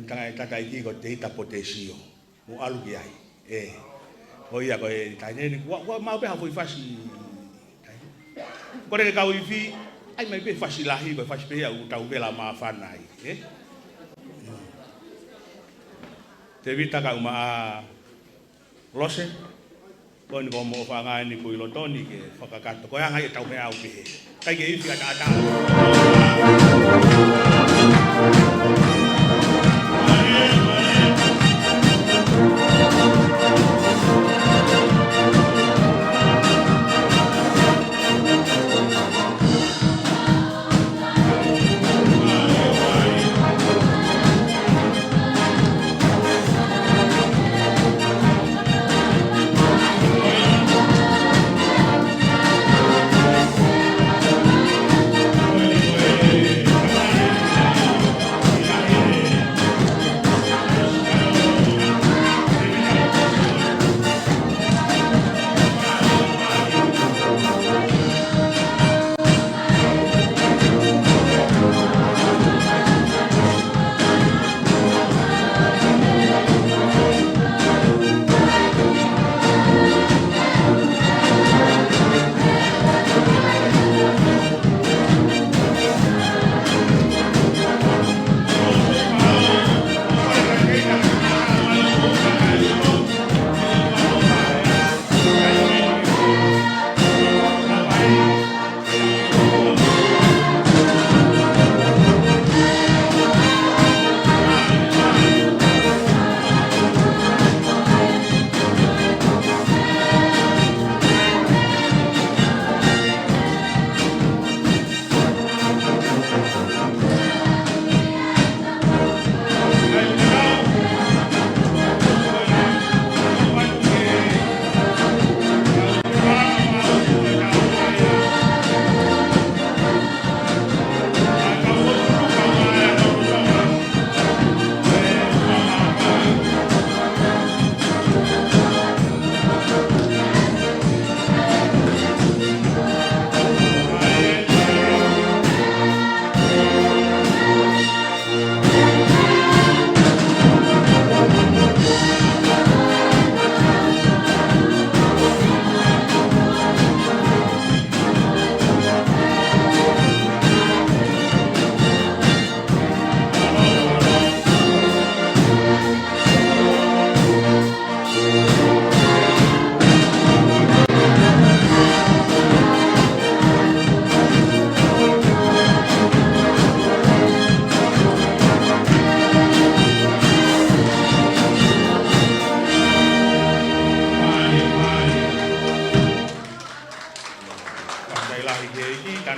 tanga tata eiki ko te ita potesio mo alu ki ai ko ia ko tane ni wa ma be ha foi fasi ko re ka wifi ai mai be fasi lahi ko fasi pe ia u tau bela ma fa nai te vita ka uma lose ko ni ko mo fa nga ni ko ilotoni ke whakakato ko anga i tau me au pe kai ke ifi ata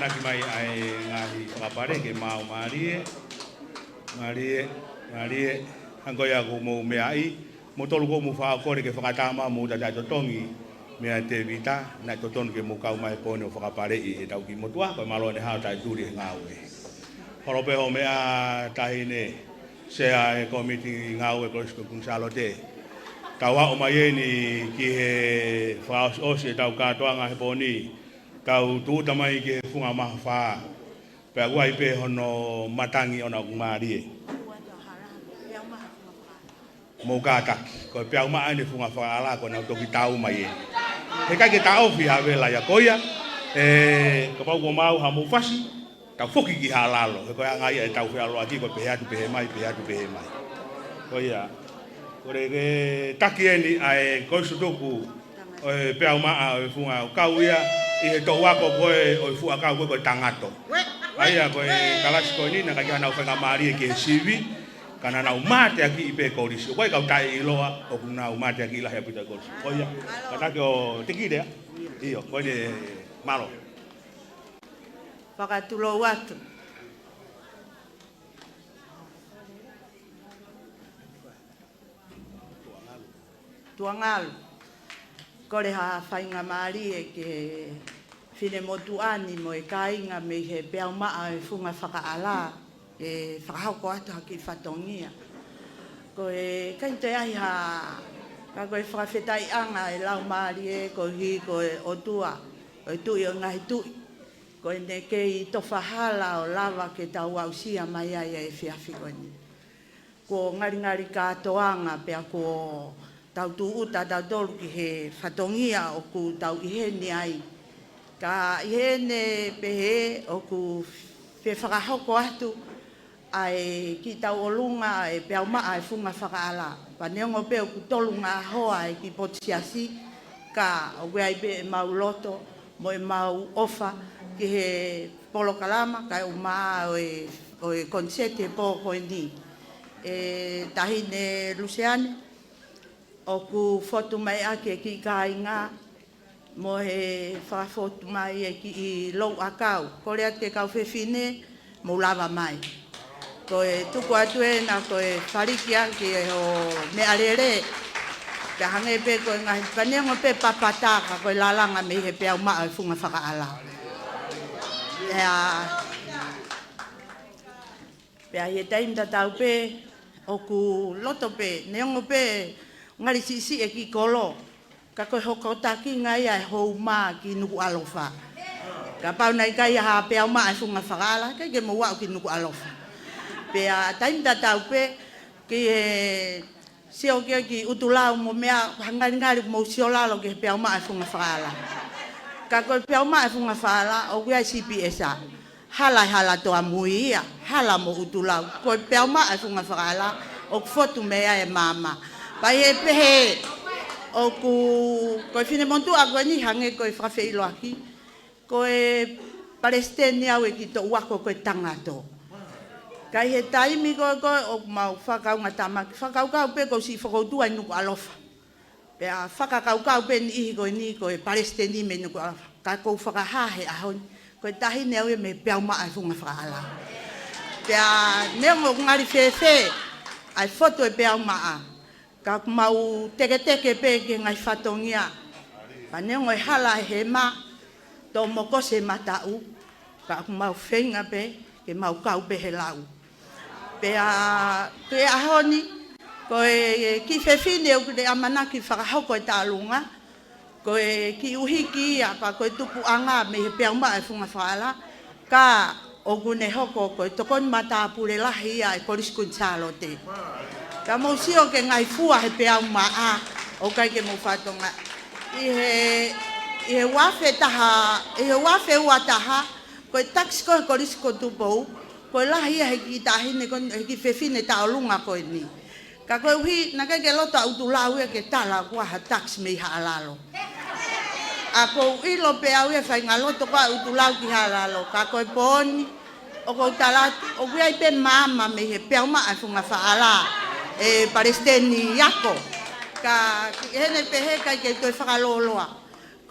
manaki mai ai ngahi whakapare ke mau marie. Marie, hangoia ko mo mea ai. Mo tolu ko mo whakakore ke whakatama mo tatai totongi. Mea te vita, na totonu ke mo kau mai pone o whakapare i e tau ki motua. Koe malo ne hao tai turi he ngāue. Horope ho mea tahine sea e komiti ngāue Kolisi kun Salote. Tau hao mai e ni ki he whaos osi e tau kātoanga he poni. Tau tuuta mai ki he funga maha whaa. Pea guai pe hono matangi ona kumarie. Mo kātaki, koe pia umaa ane funga whaala koe nau toki tau mai e. He kai ke tau fi hawela ya koia, ka pau ko mau ha mo fasi, tau foki ki halalo. He koe ngai e tau whialo aki koe peheatu pehe mai. Koia, kore ke taki eni ai koe Tutuku, pia umaa e funga kauia, i he tohu ako koe o fua kau koe tangato. Aia koe kalasi koe nina kai hanau whenga maari e ke sivi, kana nau mate aki i pe Kolisi. Koe kau tai iloa o nau mate aki ilahi apita Kolisi. Koia, katake o tikidea. Iyo, koe de malo. Whakatulo watu. Tuangalu. Kore ha whainga maari e ke whine motu ani mo e kāinga me he peau maa e funga whakaala. E whakahauko atu haki whatongia. Ko e kainte ahi ha, ka koe whakawhetai anga e lau maari e, ko hi ko e otua, o e tui o ngahi tui. Ko e ne kei tofa hala o lava ke tau ausia mai ai e whiawhi koe ni. Ko ngari kātoanga pia ko tau tu uta tau tolu ki he whatongia o ku tau ihene ai. Ka ihene pehe o ku whe whakahauko atu, ai ki tau olunga e peau maa e funga whakaala. Paneongo peo ku tolunga hoa e ki potsiasi ka o wea ibe e mau loto mo e mau ofa ki he polo kalama ka e umaa o e Koniseti e po Kuini. E tahine Luseane o ku fotu mai ake ki kāinga mo he whakafotu mai e ki i lou akau. Kore ate kau whewhine mo lava mai. Ko e tuku atu e na ko e whariki anki e o me arere. Ka hange pe ko e ngahi paneongo pe papataka ko e lalanga me he peau maa e funga whakaala. Pea he taimta tau pe o ku loto pe, neongo pe ngari sisi e ki kolo. Ka koe hoko taki ngai ai Houma ki nuku alofa. Ka pau nai kai ha peau maa e funga whakaala, kai ke mo wau ki nuku alofa. Pea taimta tau pe ki e seo kia ki utulau mo mea ngari mo sio lalo ki peau maa e funga whakaala. Ka koe peau maa e funga whakaala o kia CPS a. Hala toa mui ia, hala mo utulau. Koe peau maa e funga whakaala o fotu mea e mama. Pai e pehe o ku koe whine montu a koe ni hange koe whakawheilo aki. Koe Palestine au e ki to uako koe tangato. Kai he taimi koe o mau whakaunga tamaki. Whakaukau pe ko si whakautua i nuku alofa. Pea whakaukau pe ni ihi koe ni koe Palestine me nuku alofa. Ka kou whakahahe ahoni. Koe tahi neo e me peau maa e funga whakaala. Pea neongo ngari whewhe ai foto e peau maa. Ka mau teke pe ke ngai whatongia. Pa neongo e hala e he maa. Tō moko se matau. Ka mau whenga pe ke mau kau pe he lau. Pea te ahoni, koe ki whewhine o kure amanaki whakahauko e tālunga, koe ki uhiki ia pa koe tupu anga me he peau maa e funga whaala, ka o kune hoko koe tokoni Tongatapu le lahi ia e Kolisi kun Salote. Ka mau sio ke ngai fua he peau maa o kai ke mau whatonga. I he wafe taha, i he wafe ua taha, koe taksi koe Kolisi ko tupou, koe lahi ia heki tahine, heki whewhine taolunga koe ni. Ka koe uhi, na kai ke loto au tulau ia ke tala kua ha taksi me iha alalo. A kou ilo pe au ia whainga loto kua au tulau ki ha alalo. Ka koe poni, o kou talatu, o kuia i pe mama me he peau maa funga whaala, e Palestini yako. Ka hene pe he kai ke koe whakaloloa.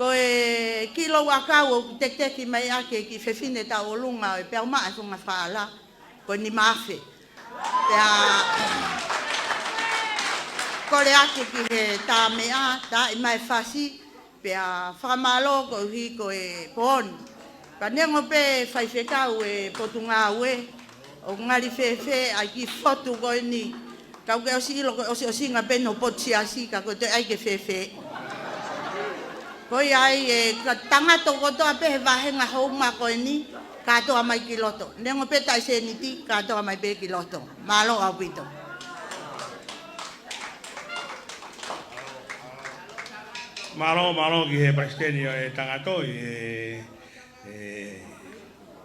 Ko e kilo wakau teki mai ake ki fefine ta olunga e pea maa funga whaala. Ko ni mafe. Pea kore ake ki he tā mea, tā i mai whasi. Pea whamalo ko hi ko e pōni. Ka nengo pe whaiwhekau e potunga ue. O ngari whewhe ai ki fotu koe ni. Kau ke osi ilo ko osi osinga peno potsi asi ka ko te ai ke whewhe. Koi ai e tangato kotoa pe he wahenga Houma koe ni. Katoa mai ki loto. Nengo pe tai Senituli katoa mai pe ki loto. Malo au pito. Malo ki he presidente e tangato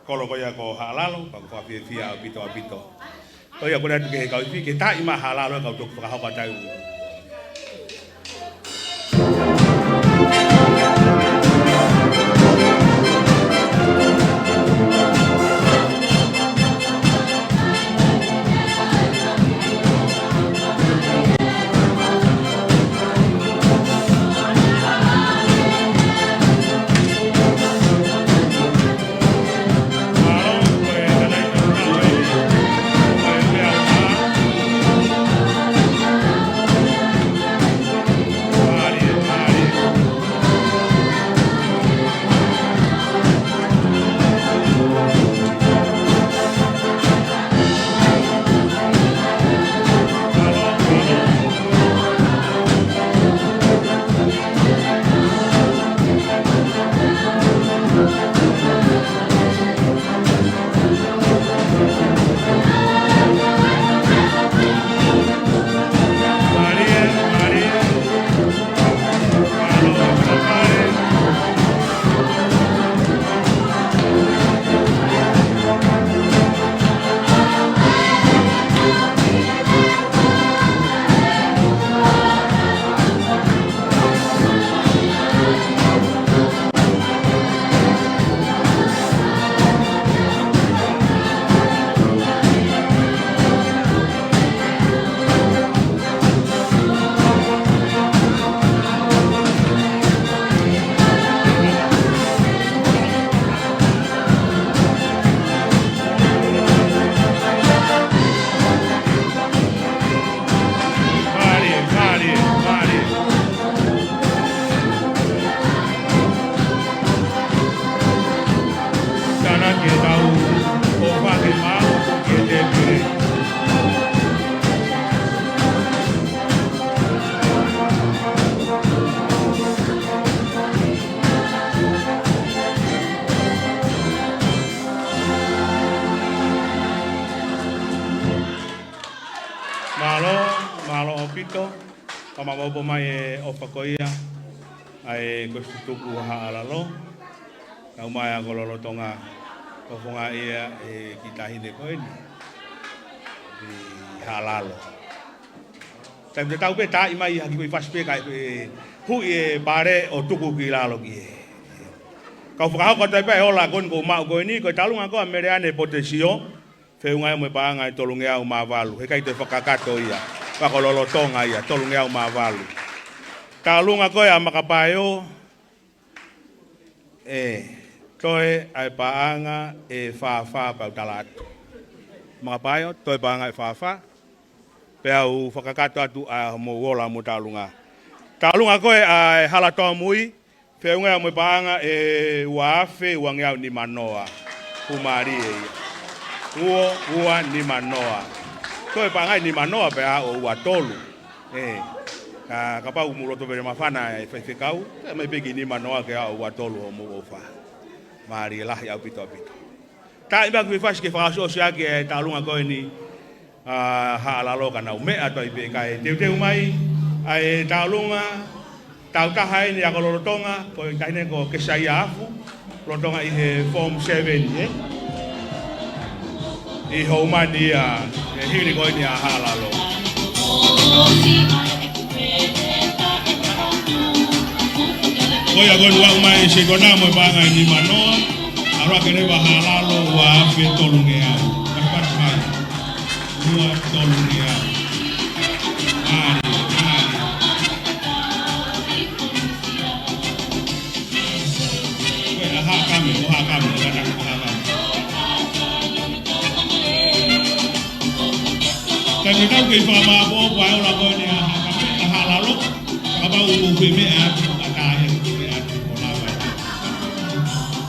kolo koia ko halalo ka ko fia pito. Koia ko natu ke ka upi ke ta ima halalo ka to ka ka tai. Malo opito, pamamopo mai opakoia, ai ko Tutuku Hala lo, kau mai kololo Tonga, ko funga ia kita hinde Kuini di Hala lo. Tapi tahu be ta imai haki ko faspe kai hu e bare o tuku ki lalo ki. Kau funga ko tai pe ola kon ko ma ko ni ko talunga ko ameriane potesio, feunga mo pa ngai tolungea o mavalu, he kai te fakakato ia. Pakololo Tonga ia tolungea o mavalu. Talunga ko ya makapayo toe ai paanga fa pa Latu. Makapayo toe paanga fa pea u fakakato atu a mo wola mo talunga. Talunga ko ai hala tomui feunga mo paanga wafe wangea ni manoa. Kumari ia. Ua ni manoa. Toi pangai ni manoa pe o watolu ka pa umulo to be mafana e fekau mai pegi ni manoa ke o watolu o mo fa mari lah ya pito ta iba ku fas ke fa so sia ke talunga ko ni hala lo kana me ato ibe kai te mai ai talunga tau ta hai ni ko Tonga ko kaine ko ke sai afu lo Tonga i form 7 I Houma dia hiri ko ni Hala lo. Oya gol wa mai se gona mo banga ni manoa ara kene ba Hala lo wa fe tolungea. Pas mai. Wa tolungea. kami, Tapi kau ke fama bo wa ora ko ni Hala lo. Kaba u me a kata ya me a ko la ba.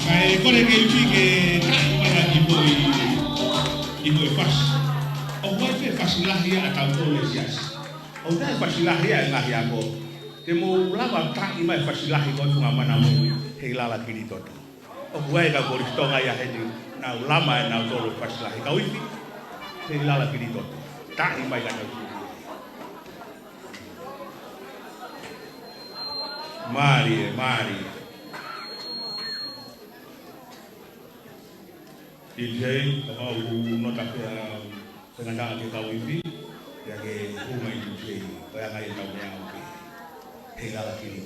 Kai ko le ke fi ke para ibu fas. O wa fe fas lah ya ta ko le sias. O ta fas lah ya ngah ya ko. Te mo la ba ta i mai fas lah ko tu ngama mo he la la kiri toto. O wa ka ko Tonga ya he na ulama na to fas lah ka wi he la la kiri toto. Tak imbai kat aku. Mari. DJ kalau nota pengantar ke kau ini, ya ke Houma DJ, kaya kaya tahu yang aku. Hingga lagi ni.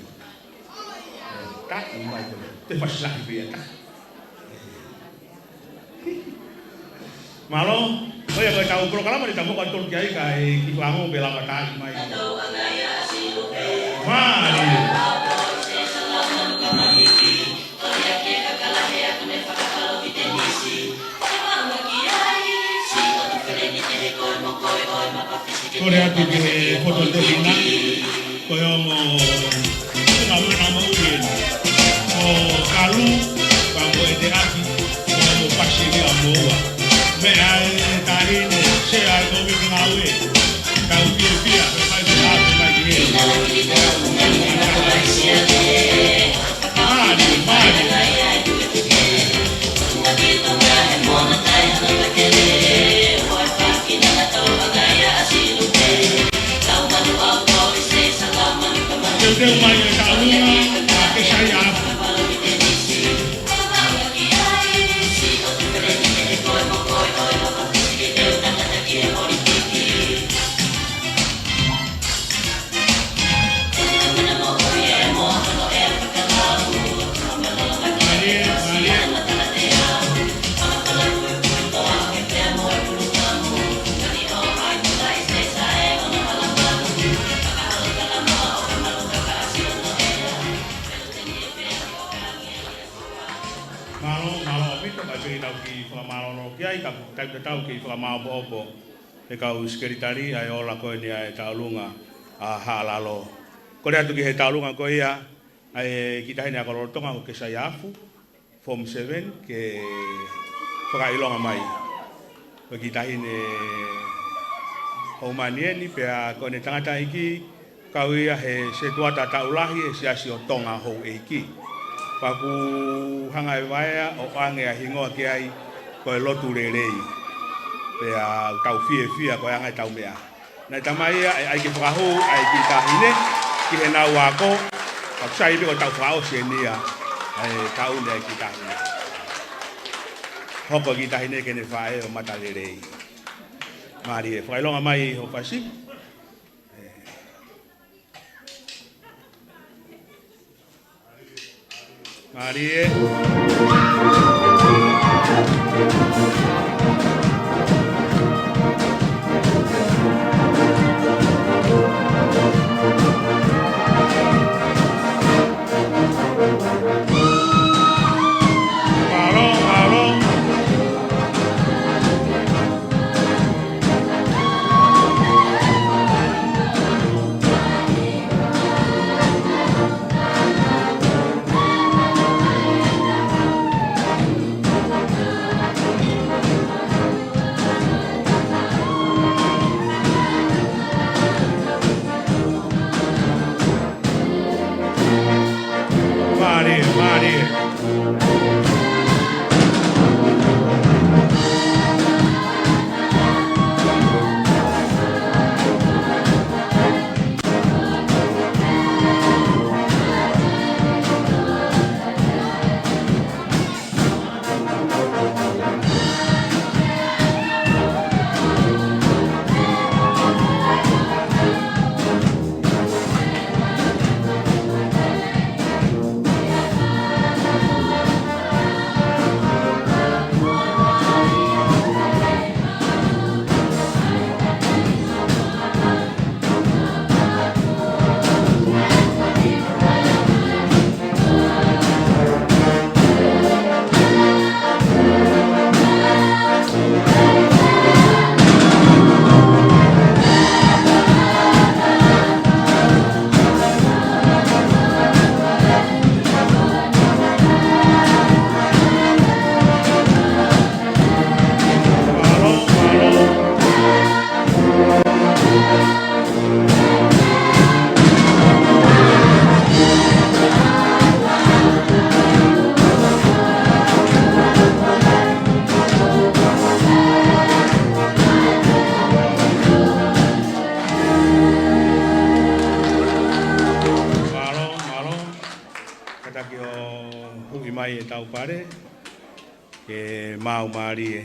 Tak imbai tu. Terpaksa dia tak. Malo. Oh ya, kalau tahu program ada tamu kantor kiai kai kilango bela mata mai. Mari. Korea tu ke foto tu bina, koyo mo nama uyen. Oh kalu, kamu ede aki, kamu pasti dia moa. Me ai tahin se ai ko mi ngawe ka u pia mai dia mai dia tahu ke fama bobo e kau sekretari ai ola ko ni ai taulunga a Hala lo ko le atu ke taulunga ko ia ai kita hina ko Tonga ko ke sayafu form 7 ke fora ilonga mai ko kita hine Houma ni pe ko ne tangata iki kau ia he se tua tata ulahi sia si Tonga ho iki paku hangai waia o ange a hingo ke ai ko lotu rerei ya tau fia ko yang ai tau mea na tamai ai ki fraho ai ki tahine ki na wako sai bi ko tau fraho senia ai tau ne ki tahine hoko ki tahine ke ne fae o matalere mari fai longa mai o fasi mari hui mai e tau pare, ke mau maari e.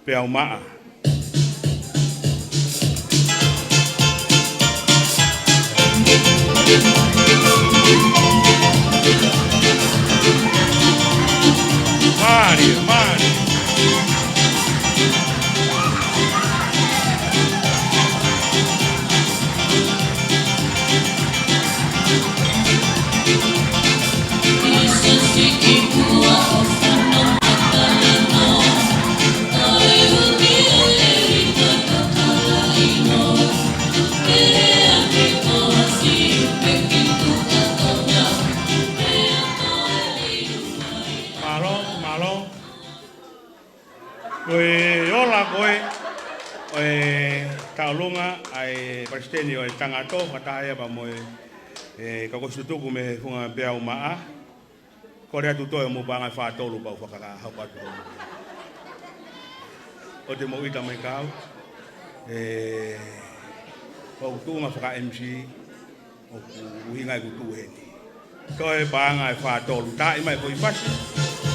Pea umaa. Mari, mari. Koe ola koe, taulunga ai Palestini o tangato kataia pa moe kakosutuku me funga pea umaa. Korea tutoe mo banga whaatolu pa whakaka haupatu. O te mo ita mai kau, o tunga whaka MC, o uhingai kutu heni. Toe banga whaatolu, ta imai ko i pasi,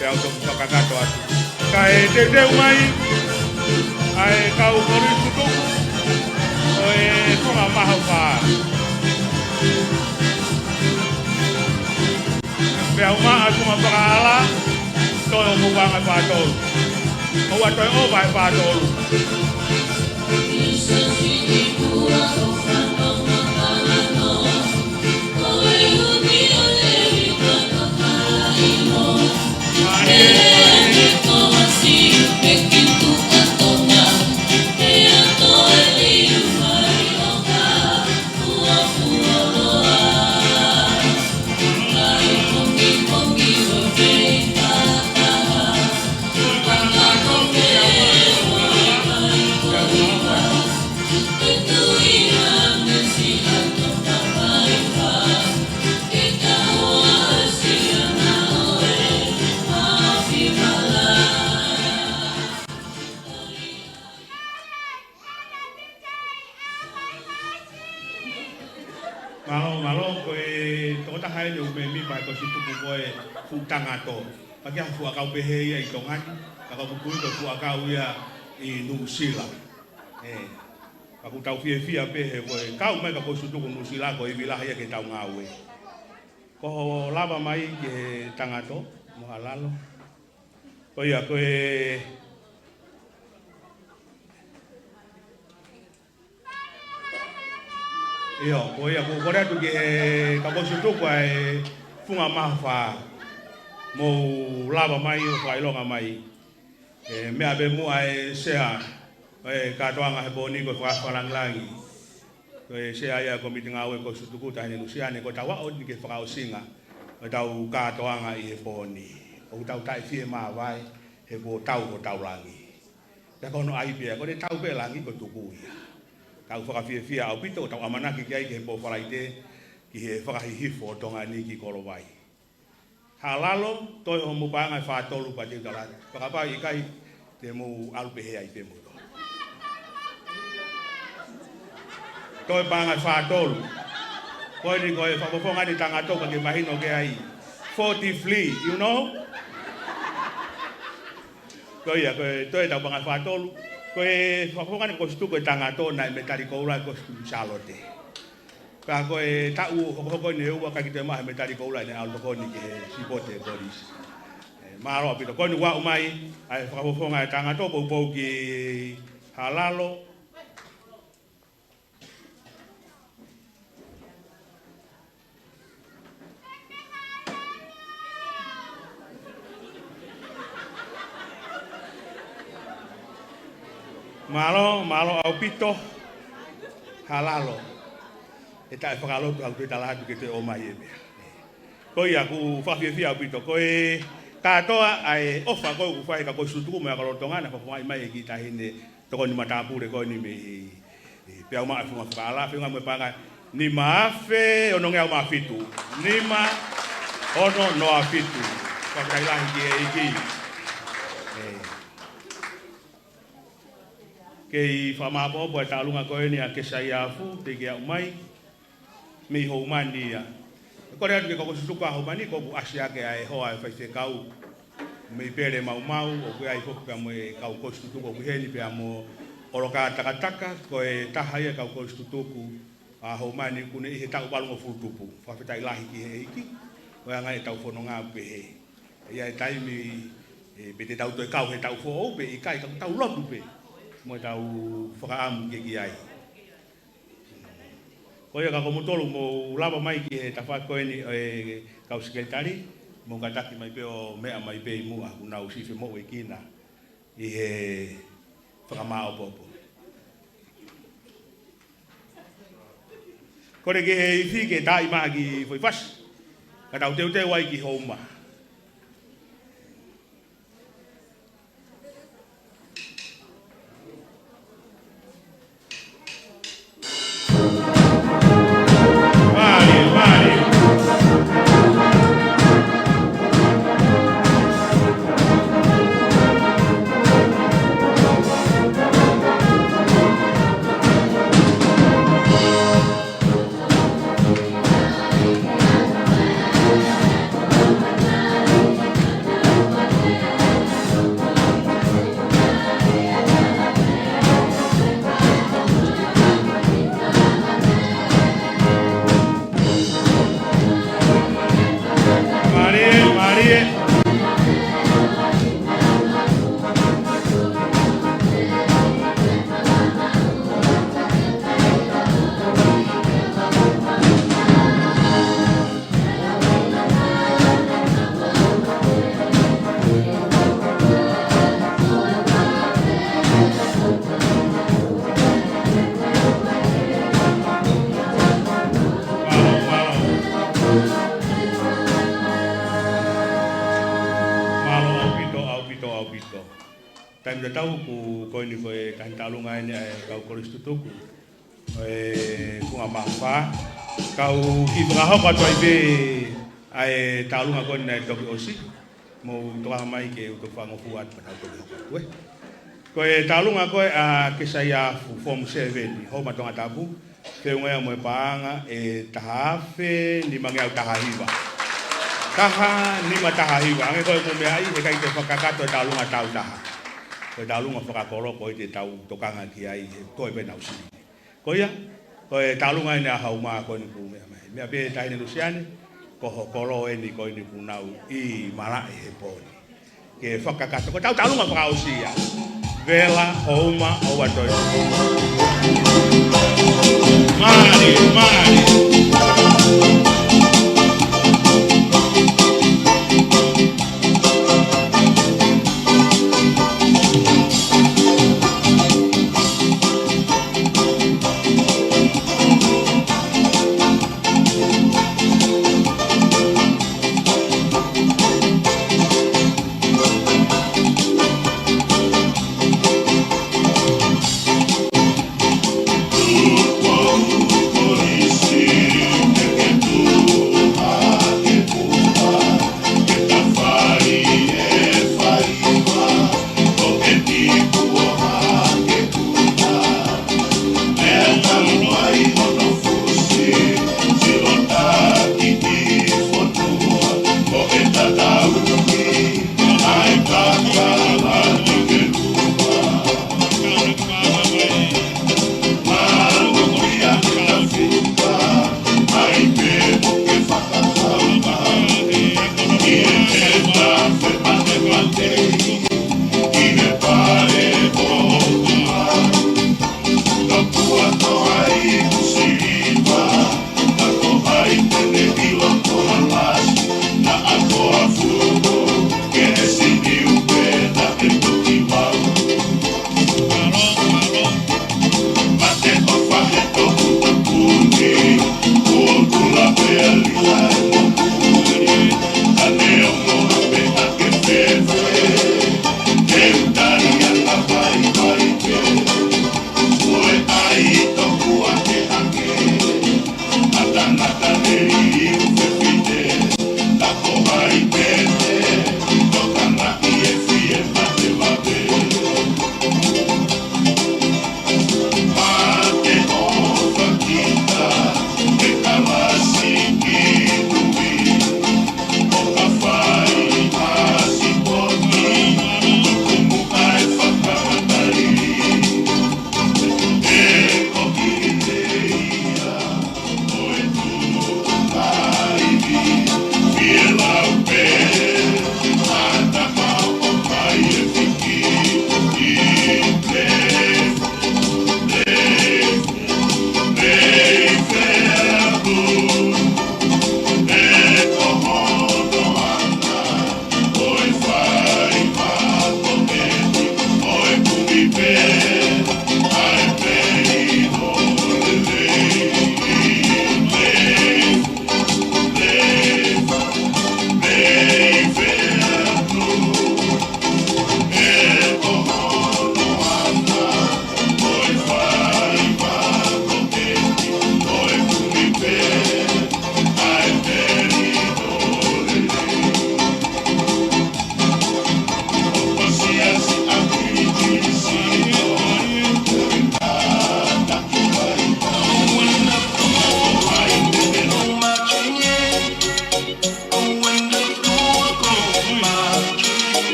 pea o toku whakakato atu. Kai te teu mai, ai kau Kolisi tuku, o funga maha whaa. Pea umaa kuma whakaala, toi o mubanga whaatolu. Oua toi o vai whaatolu. Tongatapu. Pagi aku akau pehe ia i Tonga, akau bukui aku akau ia i Nusila. Aku tau fia pehe koe kau mai ka Tutuku Nusila koe wilayah ia ke tau ngawe. Ko lava mai ke Tangatapu mo halalo. Ko ia koe Iyo, koe ia ko korea tu ke ka Tutuku ai funga maha mo lava mai o whailonga mai. Mea be mua e sea, katoanga he boni ko whakawhalanglangi. Koe sea ia ko miti ngāwe ko Tutuku tahine nusiane ko tawa o ni ke whakausinga. O tau katoanga i he boni. O tau tai fie maa vai he ko tau langi. Ka kono aipia, ko te tau pe langi ko tuku ia. Tau whakawhia au pito o tau amanaki ki ai ke he po whalaite ki he whakahihifo o tonga ni ki kolo vai. Halalo, toi ho mubanga whaatolu pa te utala. Whakapa i kai te mu alupehea i te muto. Toi banga whaatolu. Koe ni koe whapofonga ni Tangatapu ke mahino ke ai. 40 flea, you know? Koe ia, toi tau banga whaatolu. Koe whapofonga ni Tutuku Tangatapu na metari koura Salote. Ka koe tau hoko ni ua ka kite mahe metari koula ni alokoni ke sipote Kolisi. Maro apito koe ni wa umai ai whakapofonga e Tangatapu pou ki halalo. Malo au pito halalo. Eta e whakalotu au te talahatu ke te o mai e mea. Koe aku whawhiawhia au pito. Koe katoa ai ofa koe ku whae ka koe Tutuku mea karotongana whawhai mai e ki tahine toko ni matapure koe ni me pia umaa whunga whakaala whiunga mwe panga ni maafe ono ngea umaa fitu. Nima ono noa fitu. Whakailahi ki e iki. Kei whamapopo e tālunga koe ni a kesai afu, te kia umai, mi Houma ni a. Kore atu ke koko Tutuku a Houma ni, koku asiake a e hoa e whaise kau, me pere mau mau, o kue ai foku pia mo e kau Kolisi Tutuku, o kuheni pia mo oroka takataka, ko e taha ia kau Kolisi Tutuku, a Houma ni kune ihe tau balungo futupu, whawhita ilahi ki he iki, o anga e tau Fononga pe he. Ia e taimi, pe te tau toi kau he tau fo pe, i kai tau lotu pe, mo e tau whakaamu ke ki ai. Ko ia kako mutolu mo lava mai ki he tawha koe ni e kau sekretari, mo kataki mai pe o mea mai pe i mua, una usife mo e kina, i he whakamao popo. Kore ke he iwi ke tai maa ki whaifasi, ka tau teu teu ai ki Houma. Tau ku koe ni koe kahi talunga ene kau Kolisi Tutuku e kunga mahuwha kau ki whakahoka tuai pe ai talunga koe ni toki osi mo toka mai ke uto whangofu atu patau toki hoka tue koe talunga koe a kesai afu form 7 Houma Tongatapu whiunga mo e paanga e taha afe ni mange au taha hiwa taha ni ma taha hiwa ange koe kumea ai e kai te whakakato e talunga tau taha koe talunga whakakoro koe te tau tokanga ki ai koe pena usini. Koe ia, koe talunga ene a Houma koe ni ku mea mai. Mea pe tahine lusiane, koho koro eni koe ni ku nau i marae he poni. Ke whakakato, koe tau talunga whakausia. Vela, Houma, oua toi. Mari, mari.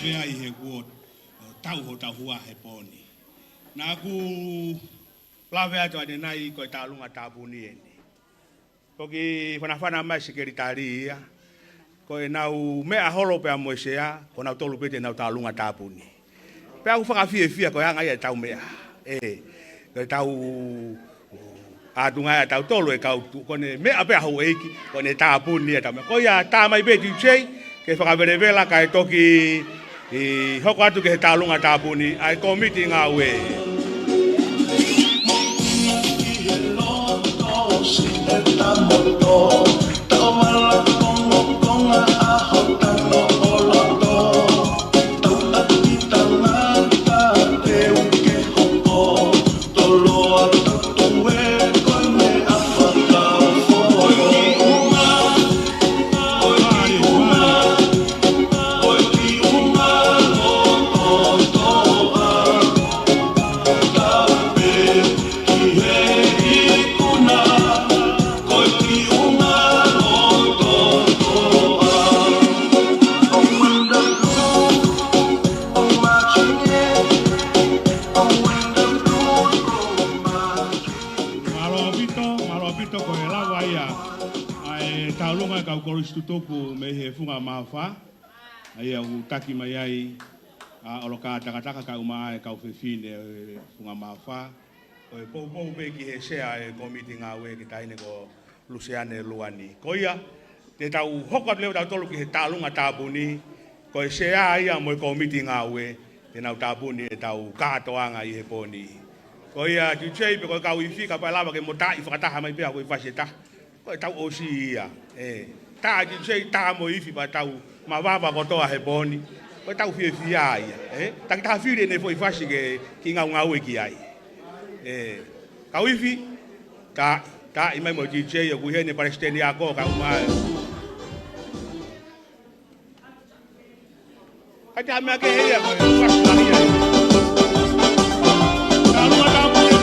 vea I he kuo tau ho tau hua he poni. Nā ku lawe atu ane nai koe tālunga tāpuni eni. Toki whanawhana mai sikeri tāri ia, koe nau mea holo pea moesea, ko nau tolu pete nau tālunga tāpuni. Pea ku whakawhie fia koe hanga ia tau mea. Koe tau atunga ia tau tolu e kautu, kone mea pea hau eiki, kone tāpuni ia tau mea. Koe ia tā mai beti uchei, ke whakawerewela kai toki hoko atu ke he tālunga tāpuni, ai komiti ngā ue. Kolisi Tutuku me he funga mawha, ai au taki mai ai o ka takataka ka uma e ka fefine funga mawha, o e pou pe ki he sea e komiti ngā ue ki taine ko Luciane Luani. Ko ia, te tau hokot leo tau tolu ki he tālunga tāpuni, ko e sea ia mo e komiti ngā ue, te nau tāpuni e tau kātoanga I he poni. Ko ia, tu chei pe ko ka uifi ka pai lava ke mo ta I whakataha mai pia ko I whaseta, ko e tau osi ia, tā ki sei tā mo ifi pa tau ma wapa kotoa he poni ko tau fie fia ia ta ki tā whire ne foi fasi ke ki ngau e ki ai ka ifi ta I mai mo ki sei o kuhene palestini a ko ka uma ka ta me ke ia ko fasi la ia ta lu ta mo ko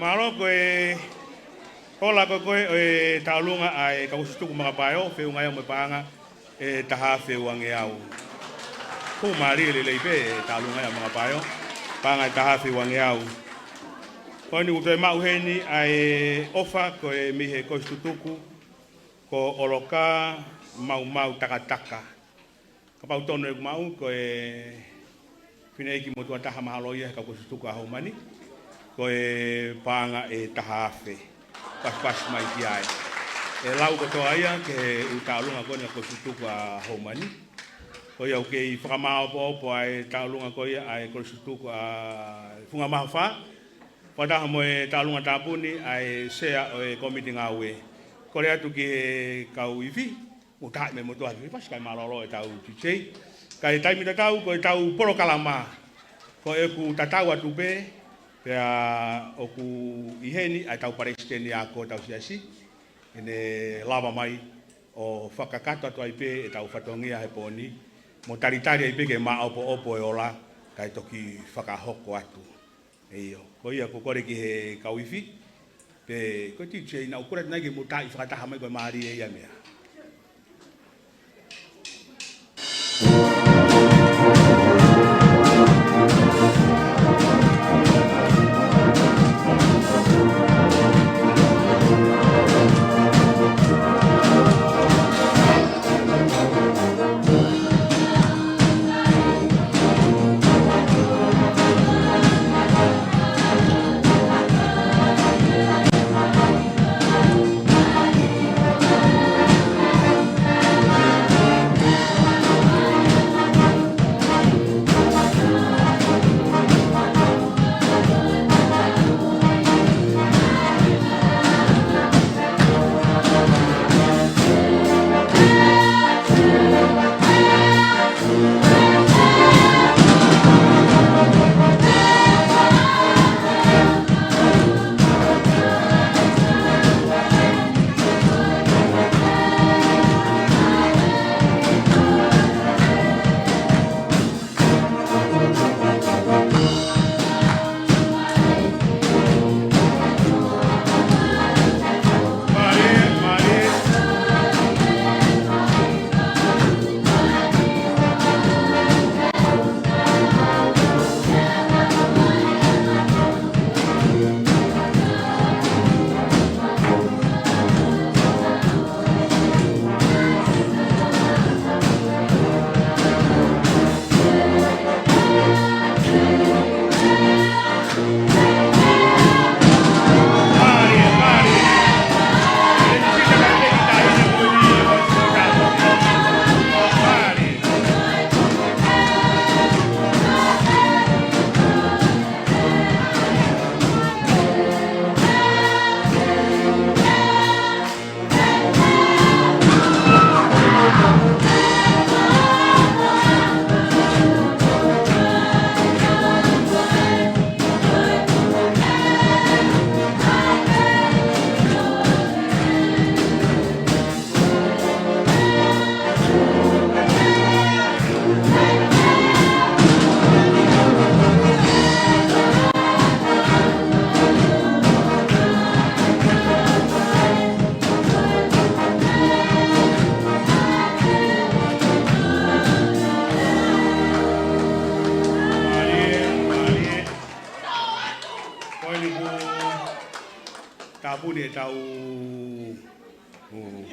Maroko e hola ko e taulunga ai ka Tutuku mga payo fe unga mo panga e taha fe wange au ko mari le pe taulunga mga payo panga taha fe wange au ko ni uto ma uheni ai ofa ko e mi he ko Tutuku ko oloka mau takataka ka pau tono e mau ko e fine ki mo taha mahalo ia ka Tutuku a Houma ko e panga e tahafe pas mai ki ai e lau ko toa ia ke utaulunga ko ni ko Tutuku a Houma ko ia ke I whakamao po ai taulunga ko ia ai ko Tutuku a funga mahawha whataha mo e taulunga tāpuni ai sea o e komiti ngā ue ko rea tu ki kau iwi mutai me motua ki pas kai malolo e tau titei kai tai mi tau ko tau poro kalama ko e ku tatau atu pe pea o ku iheni ai tau paresteni ako tau siasi ene lava mai o whakakato atu ai pe e tau whatongia he poni mo taritari ai pe ke maa opo e ola kai toki whakahoko atu eio ko ia ko kore ki he kauifi pe ko titei na ukura nai ke mutai whakataha mai ko maari e ia mea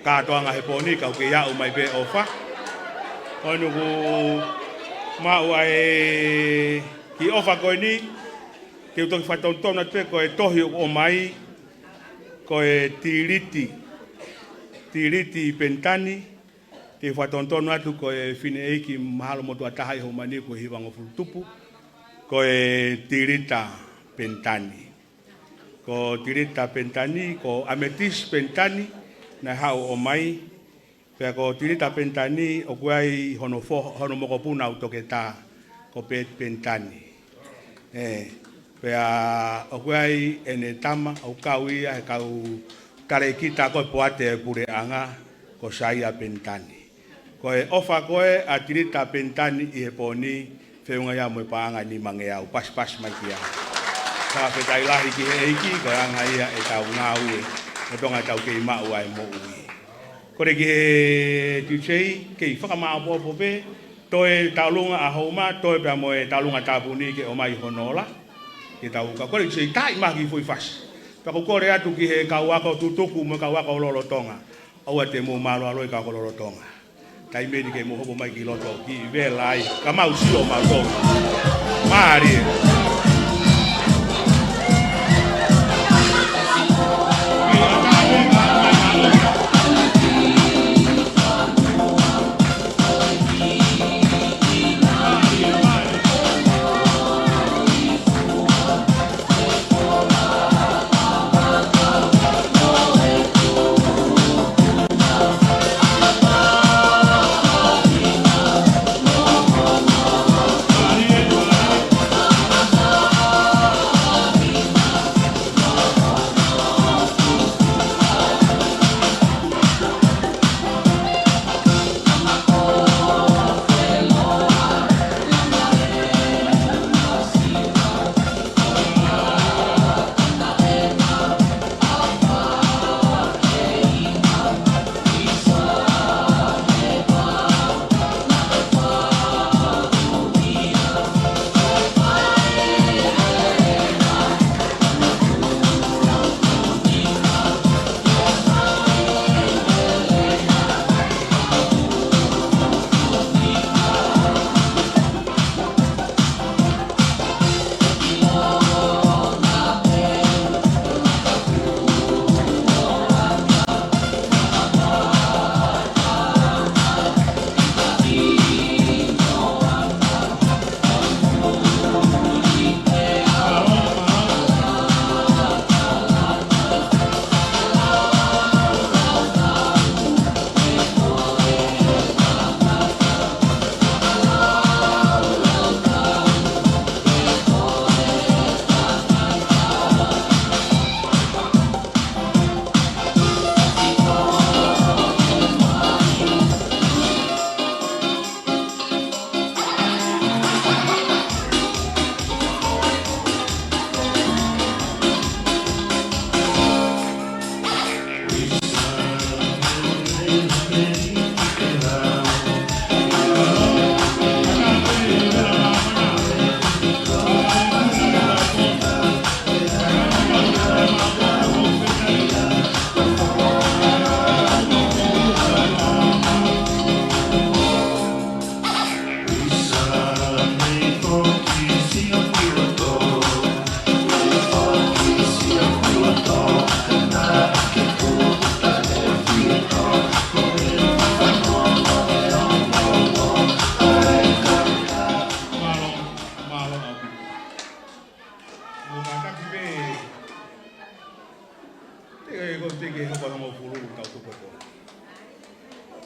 katoanga he poni kau ke iau mai pe ofa onu ku mau ai ki ofa ko ni ke uto fatonton na pe ko e tohi o mai ko e tiriti pentani te fatonton atu ko e fine eki mahalo motu atahai ho mani ko hiwango futupu ko e tirita pentani ko tirita pentani ko ametis pentani na hao o mai pe ko tirita pentani o kuai hono mokopuna autoketa ko pentani pe o kuai ene tama o kaui e kau kare kita ko poate pure anga ko saia pentani ko e ofa ko e a tirita pentani e poni feunga ya mo paanga ni mangea pas mai kia ka pe tai lahi ki eiki ko anga ia e tau ngau o tonga tau ke ma uai mo ui kore ki tūtei ke whakamā popo pe toe talunga a Houma toe pia mo e talunga tāpuni ke o mai honola ke tau ka kore ki tai maki fui fas pa ko kore atu ki he kauaka o Tutuku mo kauaka o lolo Tonga au te mo malo aloi ka ko lolo Tonga tai meni ke mo hopo mai ki loto ki velai ka mau sio mau to mari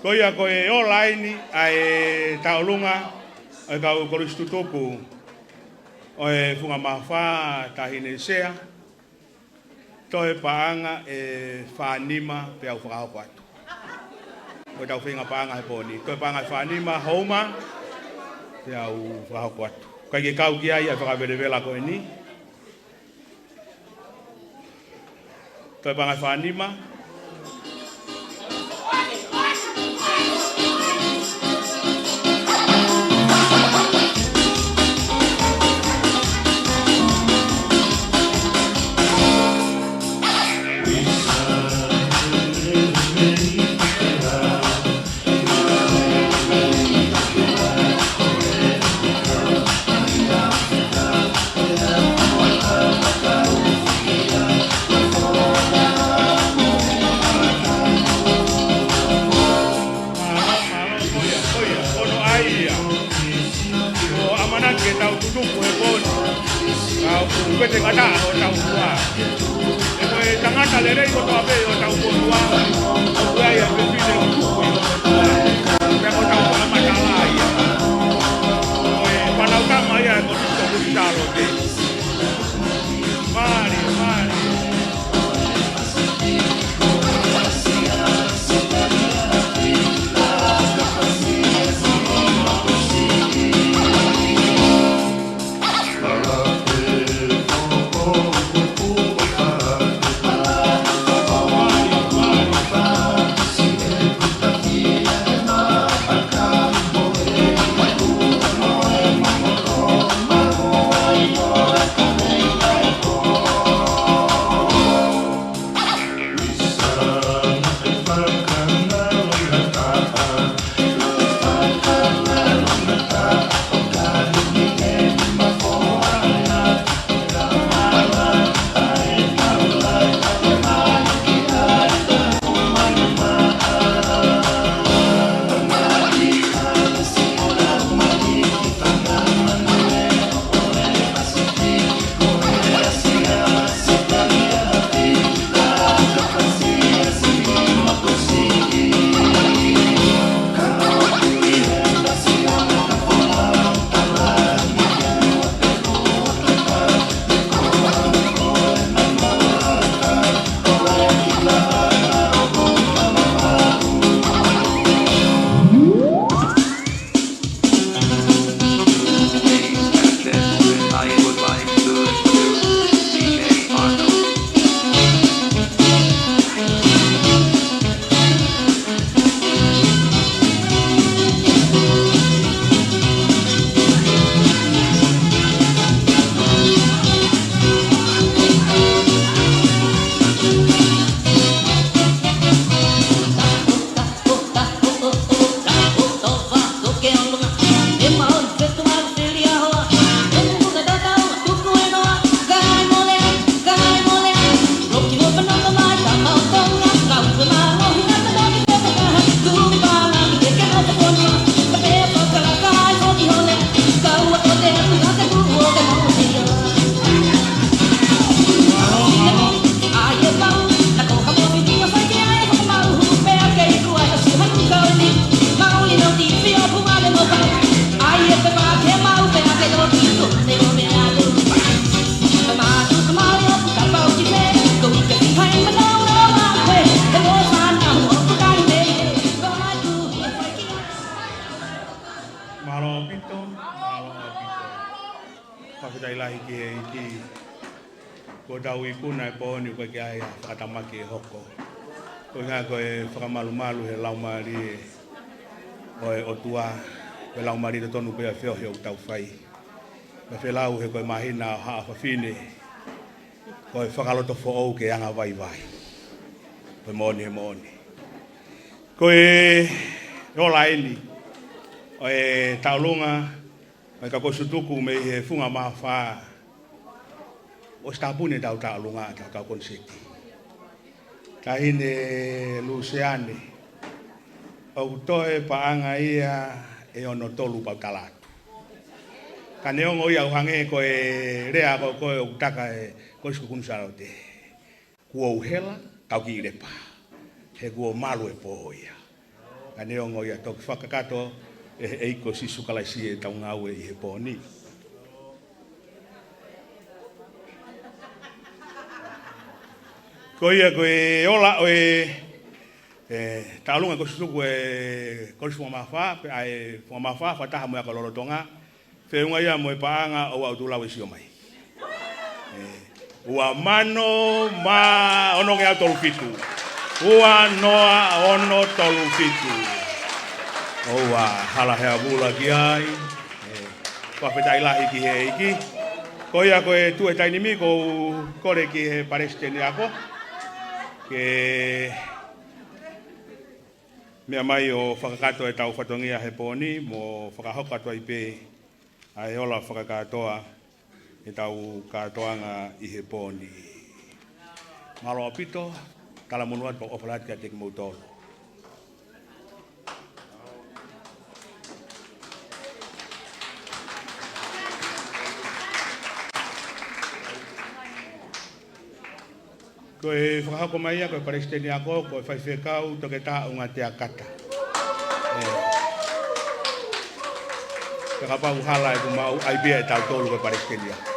Ko ia ko e online ai taulunga ai kau Kolisi Tutuku o e funga mafa tahine sea toe paanga e whanima pe au whakao kwatu. Ko tau whinga paanga he poni. Toe paanga whanima Houma pe au whakao kwatu. Kai ke kau ki ai whakaverevela koe ni. Toe paanga whanima. Pete kata o tau tua. E koe tangata le rei ko toa pe o tau tua. O kua ia pe pine o tuku i o tua. Pe o tau tua matala ia. Koe whanautama ia e ko tito kuri Salote. Mari, mari. Ko tau I kuna e pōni koe ki ai whakatamaki e hoko. Ko ngā koe whakamalu-malu he laumari koe o tua. Koe laumari te tonu pēa whiohi o tau whai. Koe whelau he koe mahina o haa whawhine. Koe whakaloto who'ou ke anga vai vai. Koe mōni he mōni. Koe rola eni. Oe taulunga. Koe ka koe Tutuku me he funga maa whaa. O stabune tau taulunga tau Koniseti. Tahine Luciane. O toe paanga ia e ono tolu pau talatu. Ka neongo ia uhange koe rea koe utaka e Kolisi kunu Salote. Kua uhela tau ki irepa. He kua malu e poho ia. Ane o ngoia toki whakakato e eiko si sukalaisi e tau ngau e i he pōni. Ko ia koe ola o taulunga ko Tutuku e Kolisi Whamawha, pe ai Whamawha, whataha moe ka lolo Tonga, whiunga ia moe paanga o au tūlau e sio mai. Ua mano ma ono ke au tolu fitu. Ua noa ono tolu fitu. Ua hala hea bula ki ai. Whawhetai lahi ki he iki. Ko ia koe tu e tainimi ko kore ki he paresteni ako. Ke mea mai o whakakato e tau whatongia he pōni, mo whakahokato i pē ai ola whakakatoa e tau katoanga i he pōni. Malo apito, kala munuat pa ofalat kia teki mautolo. Koe whakahako mai a, koe paresteni ako, koe whaiwhekau, toke tā unga te akata. Te kapau hala e kumau, ai bia e tau tolu koe paresteni ako.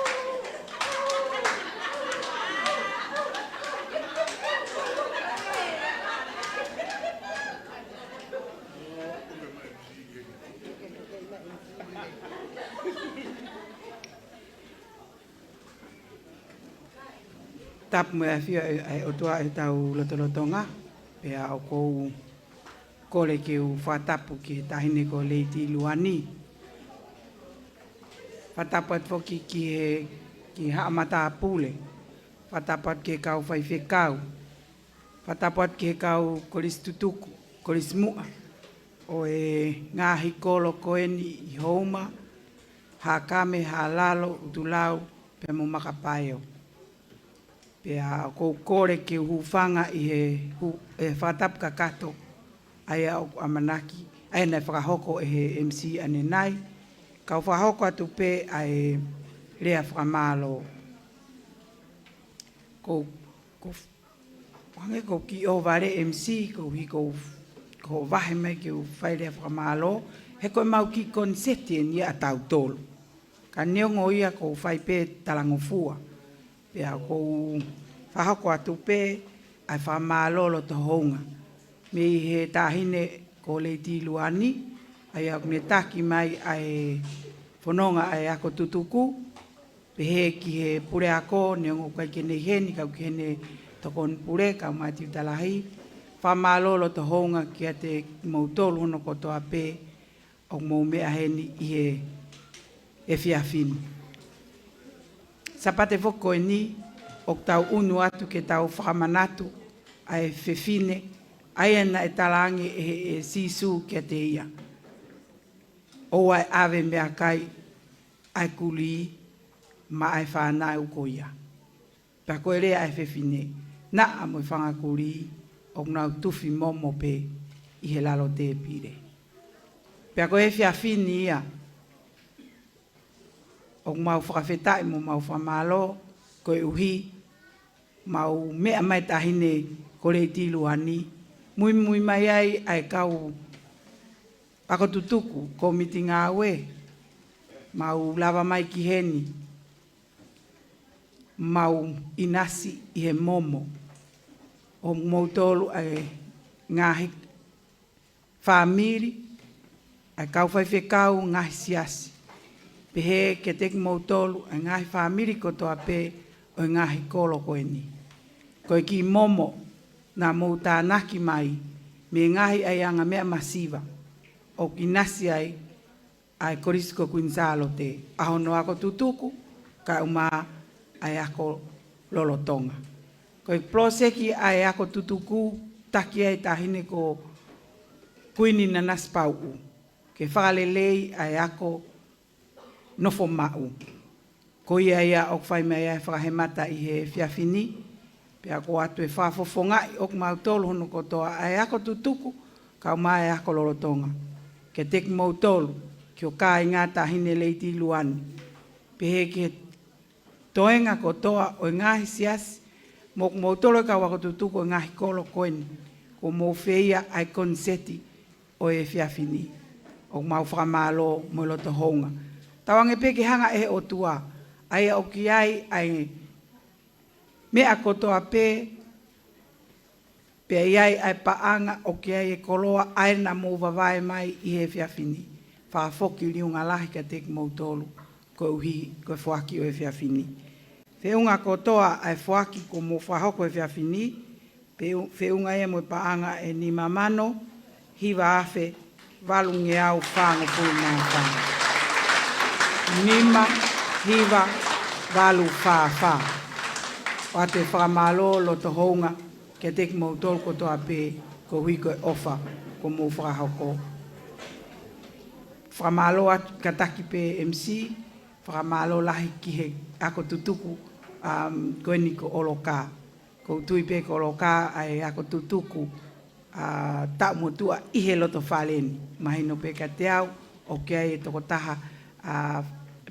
Tap mo afia ai o tua e tau lotolotonga pe a o kou kole ke u whatapu ki tahine ko leiti luani. Whatapat foki ki haamata pule. Whatapat ke kau whaiwhekau. Whatapat ke kau Kolisi Tutuku, Kolisi Mua. O e ngahi kolo Kuini i Houma, hakame, halalo, utulau, pe mo makapaio. Pea ko kore ke hufanga i he whatap kakato ai au amanaki ai nei whakahoko e he MC ane nai ka whakahoko atu pe ai lea whakamalo ko wange ko ki o vare MC ko hi ko vahe mai ke u whai lea whakamalo he koe mau ki Koniseti ni a tau tolu ka neongo ia ko whai pe talangofua pea ko whahako atu pe ai whamalolo to honga. Me he tahine ko leiti luani, ai aku ne taki mai ai Fononga ai ako Tutuku, pe he ki he pure ako, neongo kai kene heni, kau kene tokon pure, kau mati utalahi, whamalolo to honga ki a te mautolu hono kotoa pe, o mou mea heni i he whiawhini. Sapate foko e ni, o tau unu atu ke tau whakamanatu ai whewhine, ai ana e talangi e sisu kia te ia. O ai ave mea kai ai kuli ma ai whanai uko ia. Pea koe rea ai whewhine, na a moi whanga kuli o nau tufi momo pe i he lalo te pire. Pea koe e whiawhini ia, o mau whakawhetai mo mau whamalo, koe uhi, mau mea mai tahine ko leiti luani, mui mai ai kau ako Tutuku, ko miti ngā we, mau lava mai ki heni, mau inasi i he momo, o mautolu ai ngahi whamiri, ai kau whaiwhekau ngahi siasi, pehe ke teki mautolu ai ngahi whamiri kotoa pe o ngahi kolo Kuini. Koe ki momo na mou tānaki mai, me ngahi ai anga mea masiva, o ki nasi ai Kolisi ko Kuini Salote, ahono ako Tutuku, ka uma ai ako lolo Tonga. Koe proseki ai ako Tutuku, taki ai tahine ko Kuini na naspau, ke whakalelei ai ako nofo mau. Ko ia ia o whai mai ai whakahemata i he whiawhini, pea ko atu e whafofongai o mautolu hono kotoa ai ako Tutuku, ka mai ako lolo Tonga. Ke teki mautolu, ki o kai ngā tahine leiti luani. Pehe ke toenga kotoa o ngahi siasi, mo mautolu ka wako Tutuku o ngahi kolo Kuini, ko mo whia ai Koniseti, o e fiafini. O mau whakamalo mo loto honga. Tawange peke hanga e o tua. Ai o ki ai mea kotoa pe iai ai paanga o ki ai e koloa ai na mou vavae mai i he fiafini. Whaafoki liunga lahi ka teki mou tolu ko uhi ko e fuaki o e fiafini. Whiunga kotoa ai fuaki ko mou whahoko e fiafini. Whiunga e mo paanga e ni mamano hiwa afe valungi au whango pui nā whango. Nima hiwa valu wha. O te whakamalo lo to hounga ke teki mou tolu kotoa pe ko hui ko e ofa ko mou whahoko. Whakamalo atu kataki pe MC, whakamalo lahi ki he ako tutuku Kuini ko oloka. Ko tui pe ko oloka ai ako tutuku tau motua ihe loto whaleni. Mahino pe ka te au o kia e toko taha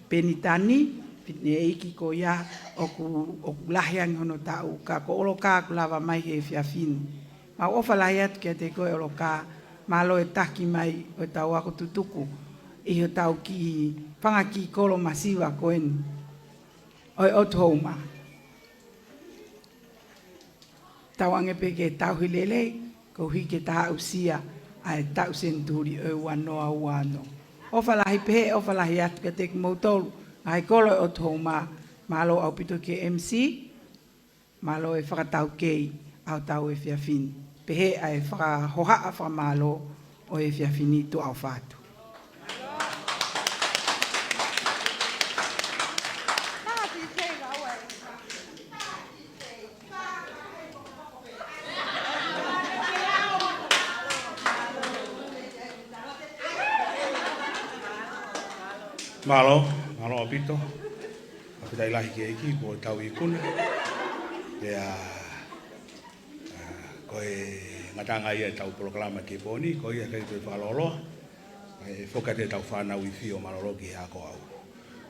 penitani, ne eiki ko ia o ku lahiang hono tau ka ko oloka ku lava mai he fiafini. Ma ofa lahi atu kia te koe oloka, malo e taki mai o tau ako tutuku. Iho tau ki whanga ki kolo masiwa koeni. Oi o Houma. Tau ange peke tau hilele, ko hike taha usia ai tau Senituli e wanoa uano. Ofa lahi pehe, ofa lahi atu ka teki mautolu. Ai kolo o Houma, malo au pito ke MC, malo e whakatau kei au tau e fiafini. Pehe ai whakahohaa whamalo o e fiafini tu au whātu. Malo opito. Aku dai lahi ke iki ko tau I kuna. Ia ko e ngatanga ia tau proklama ke poni ko ia ke te falolo. E foka te tau fana wi fio malolo ki ha ko au.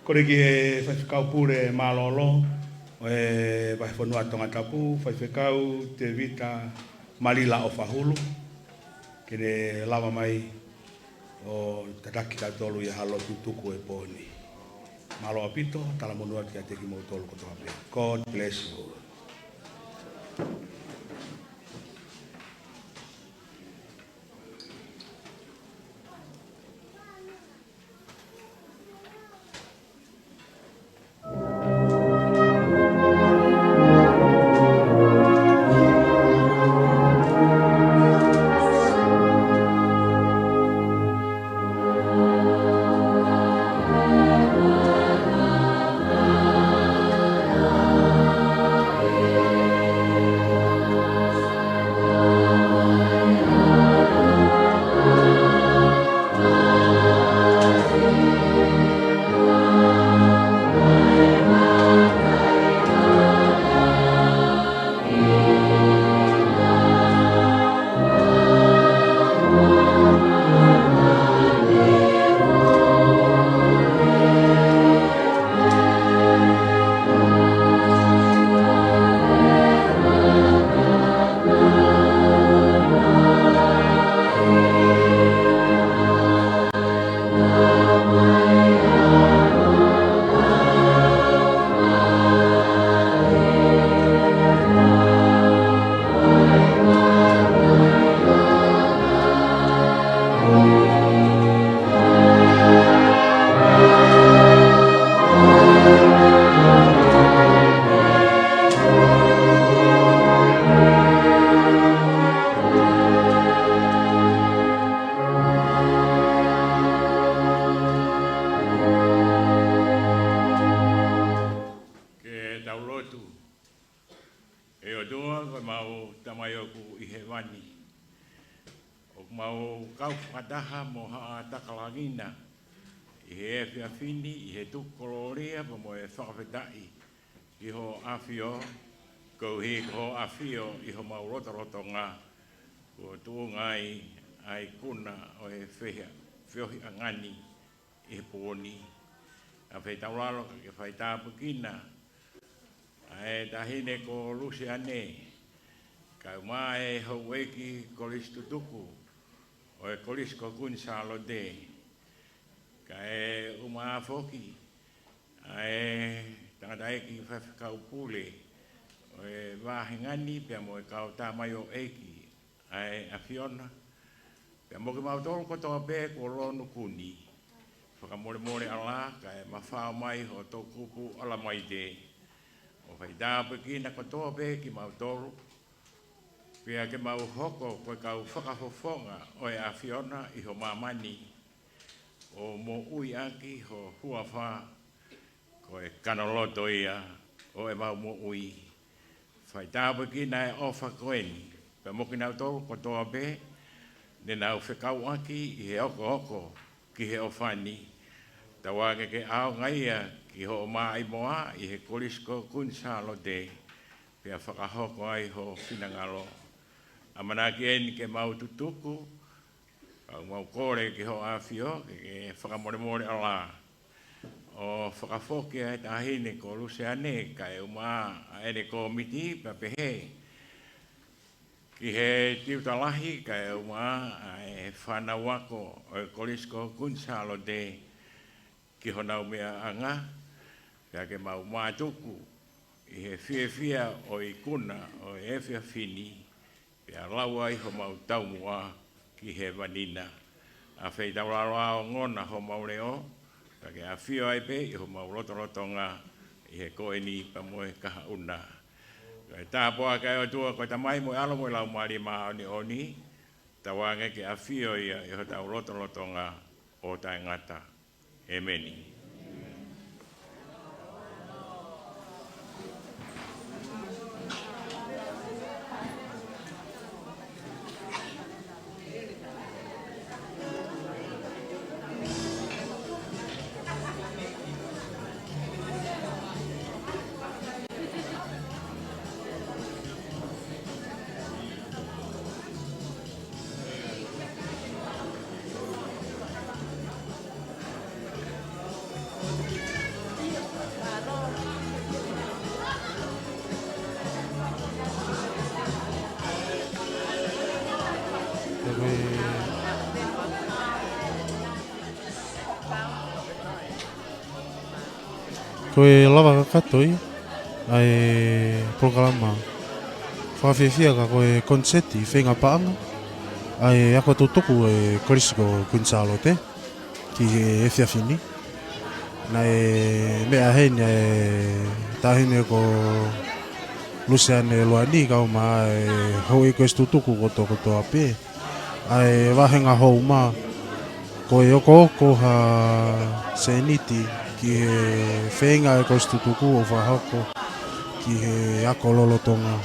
Ko re ki e fa pure malolo e vai fonua Tongatapu, vai fekau te vita malila o fahulu. Ke ne lava mai o tataki ka tolu ia halo tutuku e poni. Malo apito, tala monua kia teki mo tolu kotoa pe. God bless you. Whakataha mo haa takalangina I he whiawhini, I he tukoloria pa mo e whakawhetai I ho awhio, ko he ko awhio I ho mauroto ngā ko tuungai ai kuna o he whiohi angani I he pōni a whaitauralo ka ke whaitapukina a e tahine ko lusi ane ka mai e hau eki Kolisi Tutuku o e Kolisi ko Kuini Salote. Ka e uma foki. Ai tangata eki whawhikau pule. O e wāhingani pia mo e kau tā mai o eki. Ai a Fiona. Pia mo ki mautoro kotoa pē ko lonu kuni. Whakamore ala ka e mawhao mai ho tō kupu ala mai te. O whaidāpe ki na kotoa pē ki mautoro. Pia ke mau hoko koe kau whakafofonga o e a Fiona i ho mamani. O mo ui aki ho huawha koe kanoloto ia o e mau mo ui. Whaidāpe ki na e ofa koeni. Pia mo ki nautoro kotoa pē. Ne nau whekau aki i he oko ki he ofani. Tawange ke ao ngaia ki ho mai moa i he Kolisi ko Kuini Salote. Pia whakahoko ai ho Finangalo. Amanaki eni ke mau Tutuku. Au mau kore ki ho awhio ke whakamore ala. O whakafoki ai tahine ko luseane ka e uma ene ko miti pa pehe. Ki he tiutalahi ka e uma e whanawako o e Kolisi ko Kuini Salote ki honau mea anga pia ke mau mātuku i he whiawhia o i kuna o e whia whini pia laua i ho mau taumua ki he vanina a whei tauraro o ngona ho mau reo pia ke a whio ai pe i ho mau rotorotonga i he koeni pa moe kaha una. Tāpoa kai o tua koe tamai mo alo mo lau maari maa oni tawange ke a whio ia i ho tau rotorotonga o tai ngata. Amen. Koe lava kakatoi ai programa whawhiawhia ka koe Koniseti whenga paanga ai ako Tutuku e Kolisi ko Kuini Salote ki e whiawhini na e mea heini e tahine ko luseane loani ka uma e hoi koe Tutuku koto ape ai wahenga Houma koe oko ha Senituli ki he whenga e koe Tutuku o whahako ki he ako lolotonga.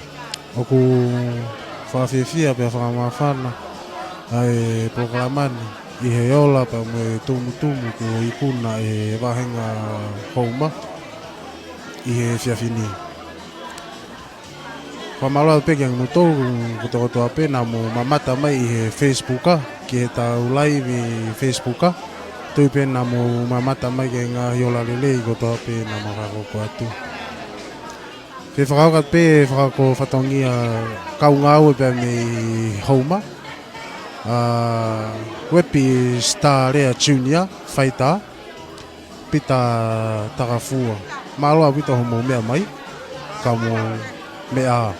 Oku whawhiawhia pia whakamawhana ai programani i he ola pa me tumu ko i kuna e wahenga Houma i he whiawhini. Whamaloa peke ang nutou koto apena mo mamata mai i he Facebooka ki he tau live i Facebooka. Tui pena mo mamata mai ke ngā hiola lele i kotoa pena makakoko atu. Pe whakaukat pe whakako whatongia kau ngāu e pia me Houma. Wepi Star Rea Junior Fighter Pita Takafua. Maloa pita homo mea mai. Kamo mea